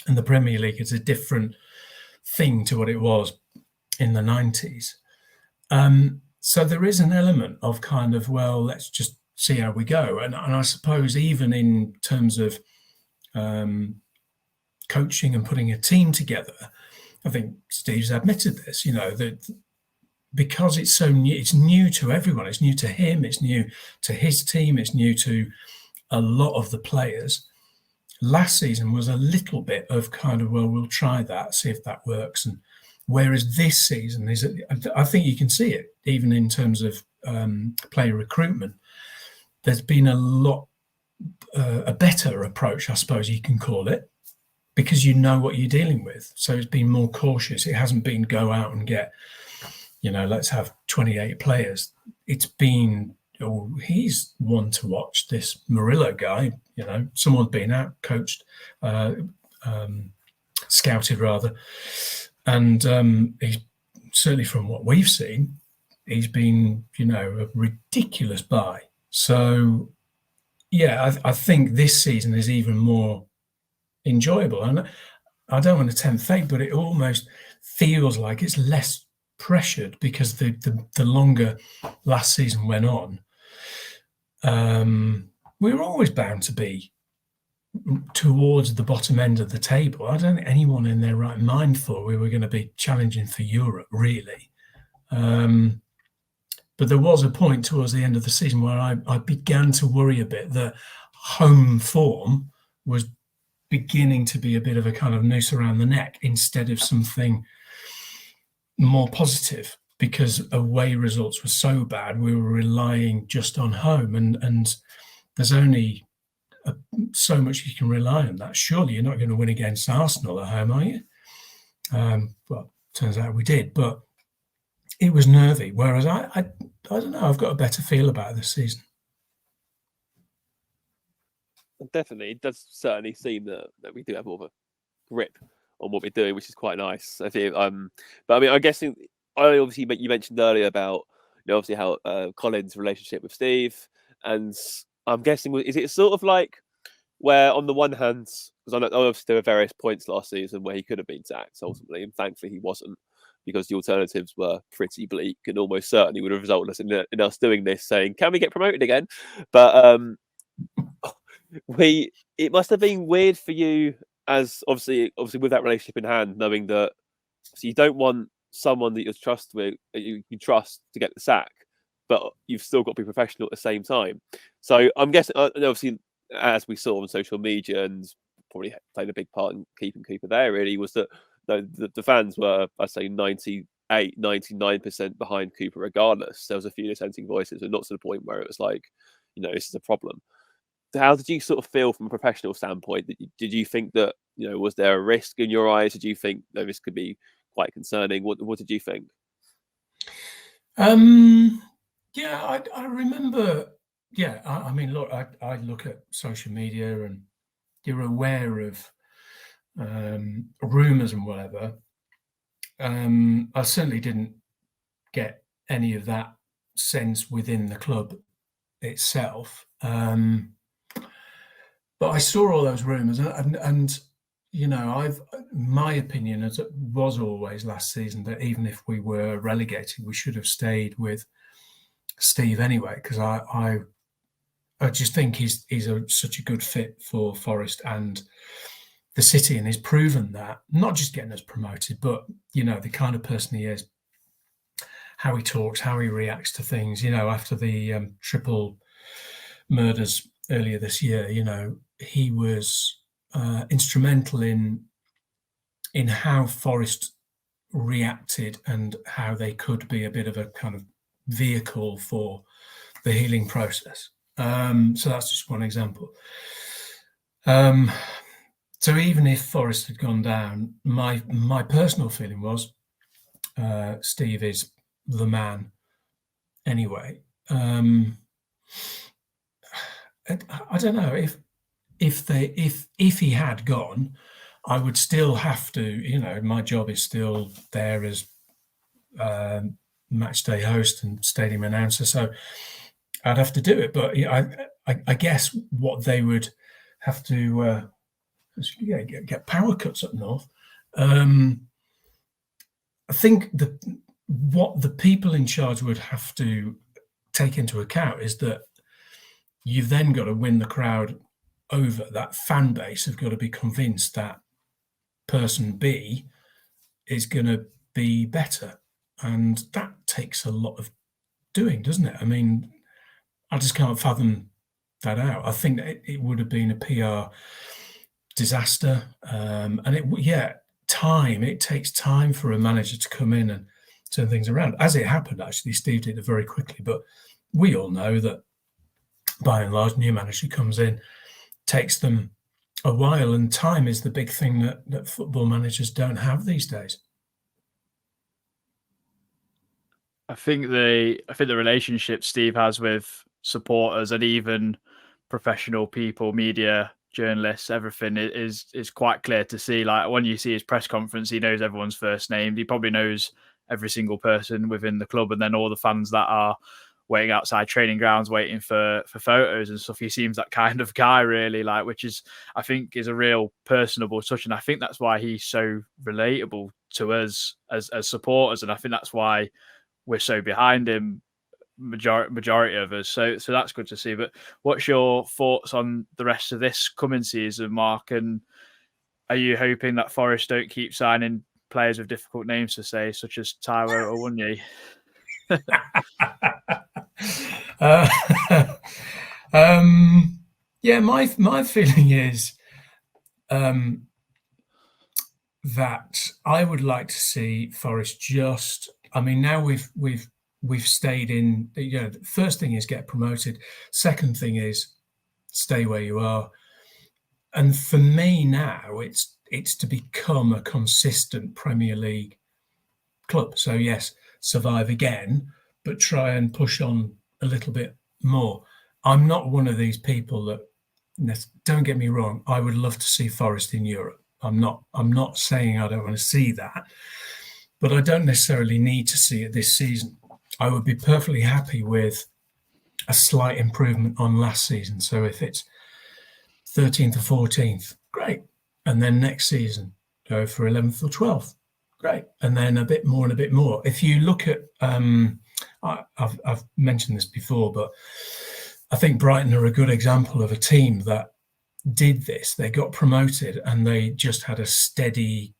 and the Premier League is a different thing to what it was in the 90s. So there is an element of kind of, well, let's just see how we go. And I suppose even in terms of coaching and putting a team together, I think Steve's admitted this, that because it's so new, it's new to everyone. It's new to him. It's new to his team. It's new to a lot of the players. Last season was a little bit of kind of, well, we'll try that, see if that works. And whereas this season I think you can see it even in terms of player recruitment. There's been a better approach, I suppose you can call it, because you know what you're dealing with. So it's been more cautious. It hasn't been go out and get, let's have 28 players. It's been, he's one to watch, this Murillo guy. Someone's been out, coached, scouted rather. And he's certainly, from what we've seen, he's been, a ridiculous buy. So, yeah, I think this season is even more enjoyable. And I don't want to tempt fate, but it almost feels like it's less pressured, because the longer last season went on, we were always bound to be towards the bottom end of the table. I don't think anyone in their right mind thought we were going to be challenging for Europe, really. But there was a point towards the end of the season where I began to worry a bit that home form was beginning to be a bit of a kind of noose around the neck instead of something more positive, because away results were so bad. We were relying just on home, and there's only so much you can rely on that. Surely you're not going to win against Arsenal at home, are you? Well, turns out we did, but it was nervy. Whereas I don't know, I've got a better feel about it this season. Definitely, it does certainly seem that we do have more of a grip on what we're doing, which is quite nice. I think. But I mean, I'm guessing. You mentioned earlier about obviously how Colin's relationship with Steve, and I'm guessing is it sort of like where on the one hand, because I know obviously there were various points last season where he could have been sacked ultimately, and thankfully he wasn't, because the alternatives were pretty bleak and almost certainly would have resulted in us doing this, saying, "Can we get promoted again?" But it must have been weird for you, as obviously with that relationship in hand, knowing that you don't want someone that you trust to get the sack, but you've still got to be professional at the same time. So I'm guessing, obviously, as we saw on social media, and probably played a big part in keeping Cooper there, really, was that the fans were, I'd say, 99% behind Cooper regardless. There was a few dissenting voices, but not to the point where it was like, this is a problem. How did you sort of feel from a professional standpoint? Did you think that, was there a risk in your eyes? Did you think that this could be quite concerning? What did you think? Yeah, I remember. Yeah, I mean, look, I look at social media, and you're aware of rumours and whatever. I certainly didn't get any of that sense within the club itself. But I saw all those rumours, and my opinion was always last season that even if we were relegated, we should have stayed with Steve anyway, because I just think he's such a good fit for Forest and the city, and he's proven that, not just getting us promoted, but the kind of person he is, how he talks, how he reacts to things. After the triple murders earlier this year, he was instrumental in how Forest reacted and how they could be a bit of a kind of vehicle for the healing process. So that's just one example. So even if Forest had gone down, my personal feeling was Steve is the man anyway. I don't know if he had gone, I would still have to, my job is still there as Matchday host and stadium announcer, so I'd have to do it. But I guess what they would have to get power cuts up north. I think what the people in charge would have to take into account is that you've then got to win the crowd over. That fan base have got to be convinced that person B is going to be better, and that takes a lot of doing, doesn't it? I mean, I just can't fathom that out. I think that it would have been a PR disaster, and it takes time for a manager to come in and turn things around. As it happened, actually, Steve did it very quickly, but we all know that by and large, new manager comes in, takes them a while, and time is the big thing that football managers don't have these days. I think the relationship Steve has with supporters and even professional people, media, journalists, everything is quite clear to see. Like when you see his press conference, he knows everyone's first name. He probably knows every single person within the club, and then all the fans that are waiting outside training grounds, waiting for photos and stuff. He seems that kind of guy, really, which is, I think, is a real personable touch. And I think that's why he's so relatable to us as supporters. And I think that's why we're so behind him, majority of us. So that's good to see. But what's your thoughts on the rest of this coming season, Mark? And are you hoping that Forest don't keep signing players with difficult names to say, such as Taiwo Awoniyi? My feeling is that I would like to see Forest just. I mean, now we've stayed in. The first thing is get promoted. Second thing is stay where you are. And for me now, it's to become a consistent Premier League club. So yes, survive again, but try and push on a little bit more. I'm not one of these people that, don't get me wrong, I would love to see Forest in Europe. I'm not saying I don't want to see that, but I don't necessarily need to see it this season. I would be perfectly happy with a slight improvement on last season. So if it's 13th or 14th, great. And then next season, go for 11th or 12th, great. And then a bit more and a bit more. If you look at, I've mentioned this before, but I think Brighton are a good example of a team that did this. They got promoted and they just had a steady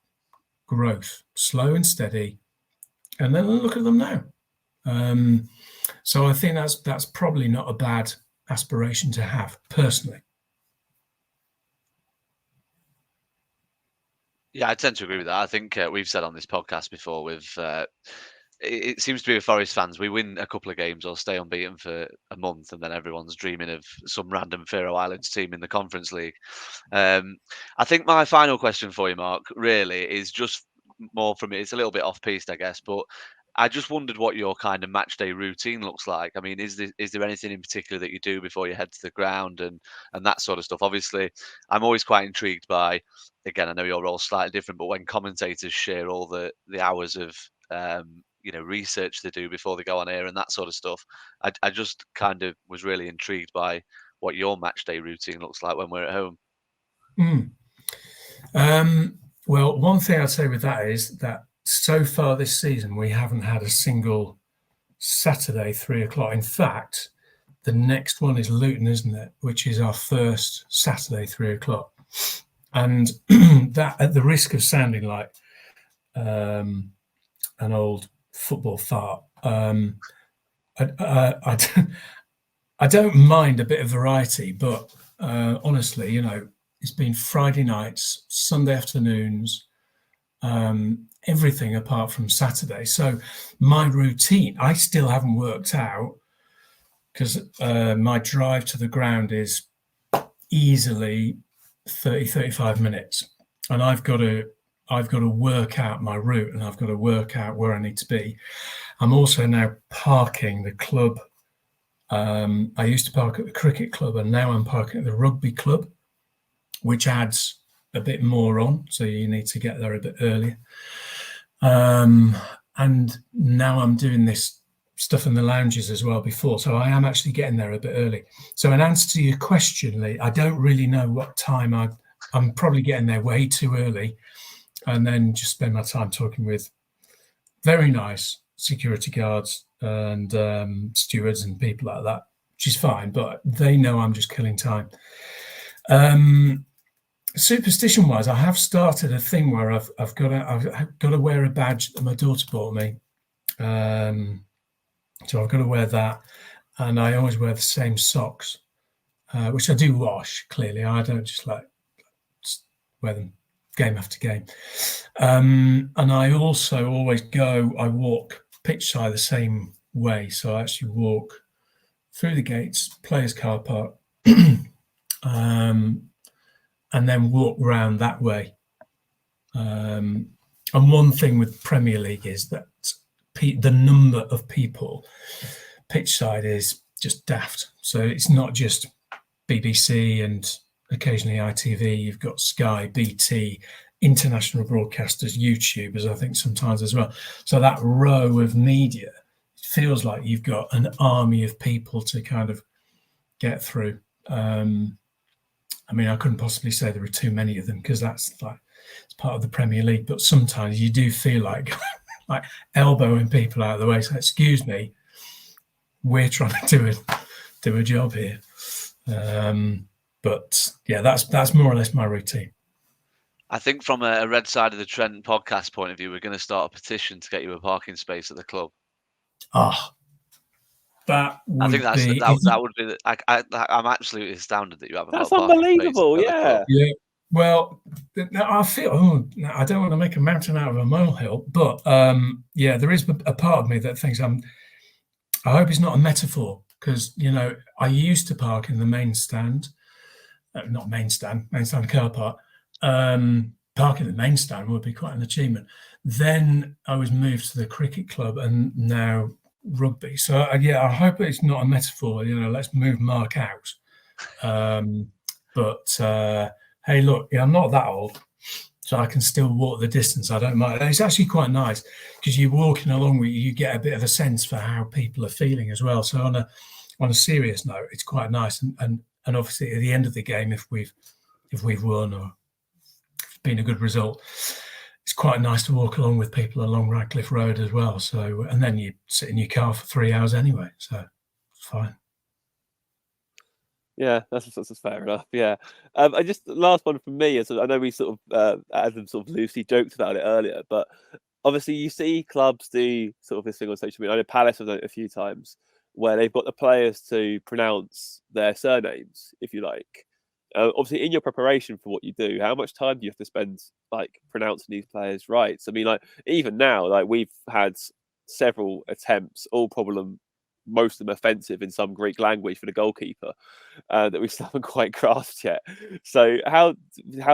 growth, slow and steady. And then look at them now. So I think that's probably not a bad aspiration to have, personally. Yeah, I tend to agree with that. I think we've said on this podcast before, it seems to be with Forest fans, we win a couple of games or stay unbeaten for a month, and then everyone's dreaming of some random Faroe Islands team in the Conference League. I think my final question for you, Mark, really is just more from it. It's a little bit off-piste, I guess, but I just wondered what your kind of match day routine looks like. I mean, is there anything in particular that you do before you head to the ground and that sort of stuff? Obviously, I'm always quite intrigued by, again, I know your role's slightly different, but when commentators share all the hours of research they do before they go on air and that sort of stuff, I just kind of was really intrigued by what your match day routine looks like when we're at home. Well, one thing I'd say with that is that so far this season, we haven't had a single Saturday 3:00. In fact, the next one is Luton, isn't it? Which is our first Saturday 3:00. And that, at the risk of sounding like an old football fart, I don't mind a bit of variety, but honestly, it's been Friday nights, Sunday afternoons, everything apart from Saturday. So my routine, I still haven't worked out, because my drive to the ground is easily 35 minutes, and I've got to work out my route, and I've got to work out where I need to be. I'm also now parking the club. I used to park at the cricket club, and now I'm parking at the rugby club, which adds a bit more on, so you need to get there a bit earlier. And now I'm doing this stuff in the lounges as well before, so I am actually getting there a bit early. So in answer to your question, Lee, I don't really know what time. I'm probably getting there way too early, and then just spend my time talking with very nice security guards and stewards and people like that, which is fine, but they know I'm just killing time. Superstition wise, I have started a thing where I've got to wear a badge that my daughter bought me. So I've got to wear that, and I always wear the same socks, which I do wash. Clearly, I don't just wear them game after game. And I also always walk pitchside the same way. So I actually walk through the gates, players' car park, and then walk round that way. And one thing with Premier League is that the number of people pitchside is just daft. So it's not just BBC and occasionally ITV. You've got Sky, BT, international broadcasters, YouTubers, I think sometimes as well. So that row of media feels like you've got an army of people to kind of get through. I mean, I couldn't possibly say there are too many of them, because that's it's part of the Premier League. But sometimes you do feel like elbowing people out of the way. So excuse me, we're trying to do a job here. But yeah, that's more or less my routine. I think from a Red Side of the Trent podcast point of view, we're going to start a petition to get you a parking space at the club. That would I think that would be. I'm absolutely astounded that you haven't. That's unbelievable. Yeah. Well, I feel. I don't want to make a mountain out of a molehill, but there is a part of me that thinks I hope it's not a metaphor, because I used to park in the main stand, main stand car park. Parking the main stand would be quite an achievement. Then I was moved to the cricket club, and now rugby. So I hope it's not a metaphor. Let's move Mark out. But hey, look, I'm not that old, so I can still walk the distance. I don't mind. It's actually quite nice because you're walking along with you get a bit of a sense for how people are feeling as well. So on a serious note, it's quite nice. And obviously at the end of the game, if we've won or it's been a good result, it's quite nice to walk along with people along Radcliffe Road as well. So, and then you sit in your car for 3 hours anyway, so it's fine. Yeah, that's fair enough. Yeah, I just the last one from me is I know we sort of Adam sort of loosely joked about it earlier, but obviously you see clubs do sort of this thing on social media. I know Palace have done it a few times where they've got the players to pronounce their surnames, if you like. Obviously, in your preparation for what you do, how much time do you have to spend like pronouncing these players' rights? I mean, like even now, like we've had several attempts, all problem. Most of them offensive in some Greek language for the goalkeeper that we still haven't quite grasped yet. So how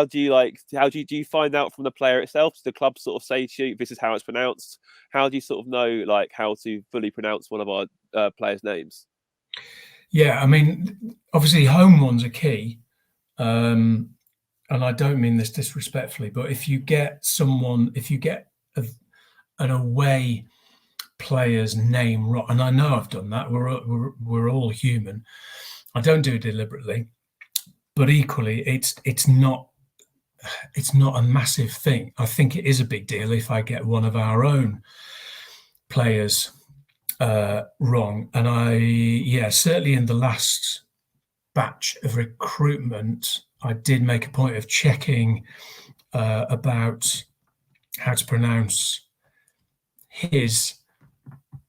do you find out from the player itself? Does the club sort of say to you, this is how it's pronounced? How do you sort of know like how to fully pronounce one of our players' names? Yeah, I mean, obviously home ones are key. And I don't mean this disrespectfully, but if you get an away player's name wrong, and I know I've done that. We're all human. I don't do it deliberately, but equally, it's not a massive thing. I think it is a big deal if I get one of our own players wrong. And certainly in the last batch of recruitment, I did make a point of checking about how to pronounce his.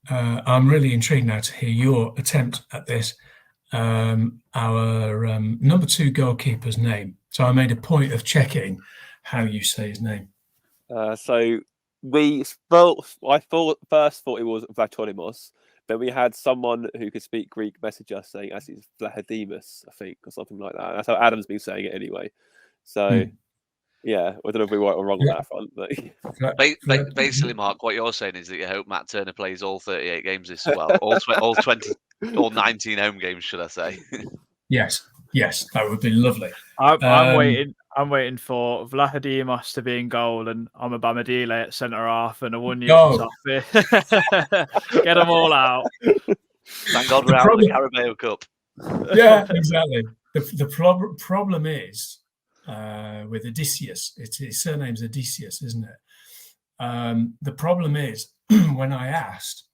I'm really intrigued now to hear your attempt at this. Our number 2 goalkeeper's name. So I made a point of checking how you say his name. So I first thought it was Vlachodimos. Then we had someone who could speak Greek message us saying actually it's Vlachodimos, I think, or something like that. That's how Adam's been saying it anyway. So yeah, I don't know if we're right or wrong on that front. But basically, Mark, what you're saying is that you hope Matt Turner plays all 38 games this all 20 or 19 home games, should I say? Yes, that would be lovely. I'm waiting for Vlachodimos to be in goal and Amabamadile at centre half and a 1-year off here. Get them all out. Thank God we're out of the Carabao Cup. Yeah, exactly. The problem is with Odysseus. His surname's Odysseus, isn't it? The problem is when I asked,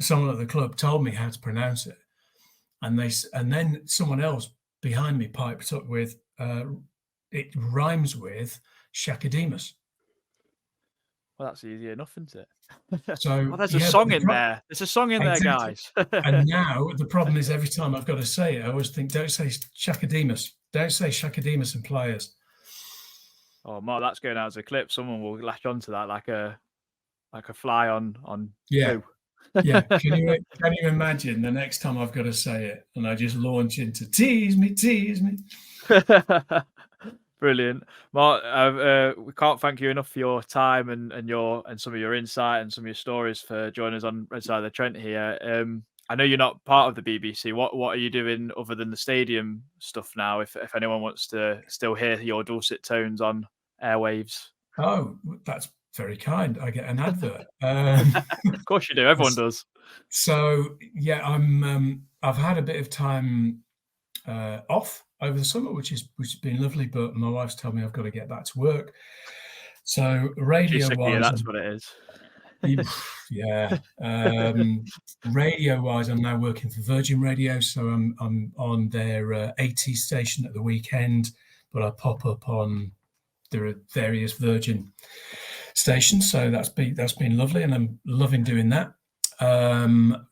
someone at the club told me how to pronounce it, and then someone else behind me piped up with it rhymes with Shakademus. Well, that's easy enough, isn't it? So there's a song in there. There's a song in there, guys. And now the problem is every time I've got to say it, I always think, don't say Shakademus. Don't say Shakademus and players. Oh, Mark, that's going out as a clip. Someone will latch onto that like a fly on. Yeah. Poo. Yeah. Can you imagine the next time I've got to say it and I just launch into tease me. Brilliant, Mark. We can't thank you enough for your time and some of your insight and some of your stories for joining us on Red Side of the Trent here. I know you're not part of the BBC. What are you doing other than the stadium stuff now? If anyone wants to still hear your dulcet tones on airwaves. Oh, that's very kind. I get an advert. Of course you do. Everyone does. So yeah, I've had a bit of time off over the summer, which has been lovely. But my wife's told me I've got to get back to work. So radio-wise, that's what it is. Yeah. Radio-wise, I'm now working for Virgin Radio, so I'm on their 80s station at the weekend, but I pop up on the various Virgin stations. So that's been lovely, and I'm loving doing that.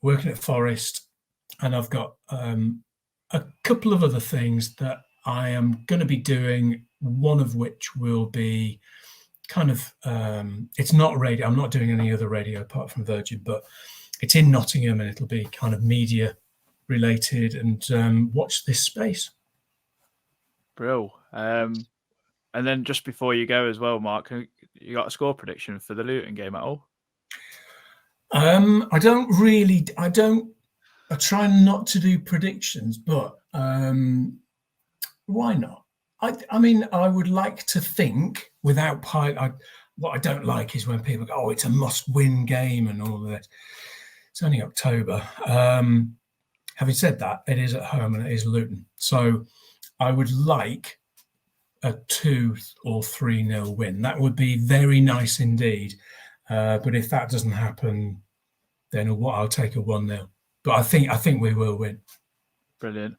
Working at Forest, and I've got a couple of other things that I am going to be doing. One of which will be kind of it's not radio. I'm not doing any other radio apart from Virgin, but it's in Nottingham, and it'll be kind of media related. And watch this space. Bro. And then just before you go as well, Mark, you got a score prediction for the Luton game at all? I try not to do predictions, but Why not? I mean, I would like to think without what I don't like is when people go, "Oh, it's a must-win game" and all of that. It's only October. Having said that, it is at home and it is Luton. So I would like a 2 or 3-0 win. That would be very nice indeed. But if that doesn't happen, then I'll take a 1-0. But I think we will win. Brilliant.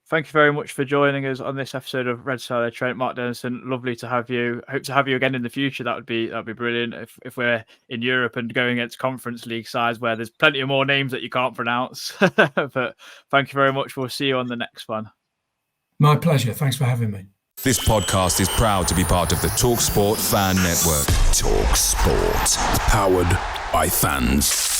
Thank you very much for joining us on this episode of Red Side of the Trent. Mark Dennison, lovely to have you. Hope to have you again in the future. That'd be brilliant if we're in Europe and going against Conference League sides where there's plenty of more names that you can't pronounce. But thank you very much. We'll see you on the next one. My pleasure. Thanks for having me. This podcast is proud to be part of the TalkSport Fan Network. TalkSport. Powered by fans.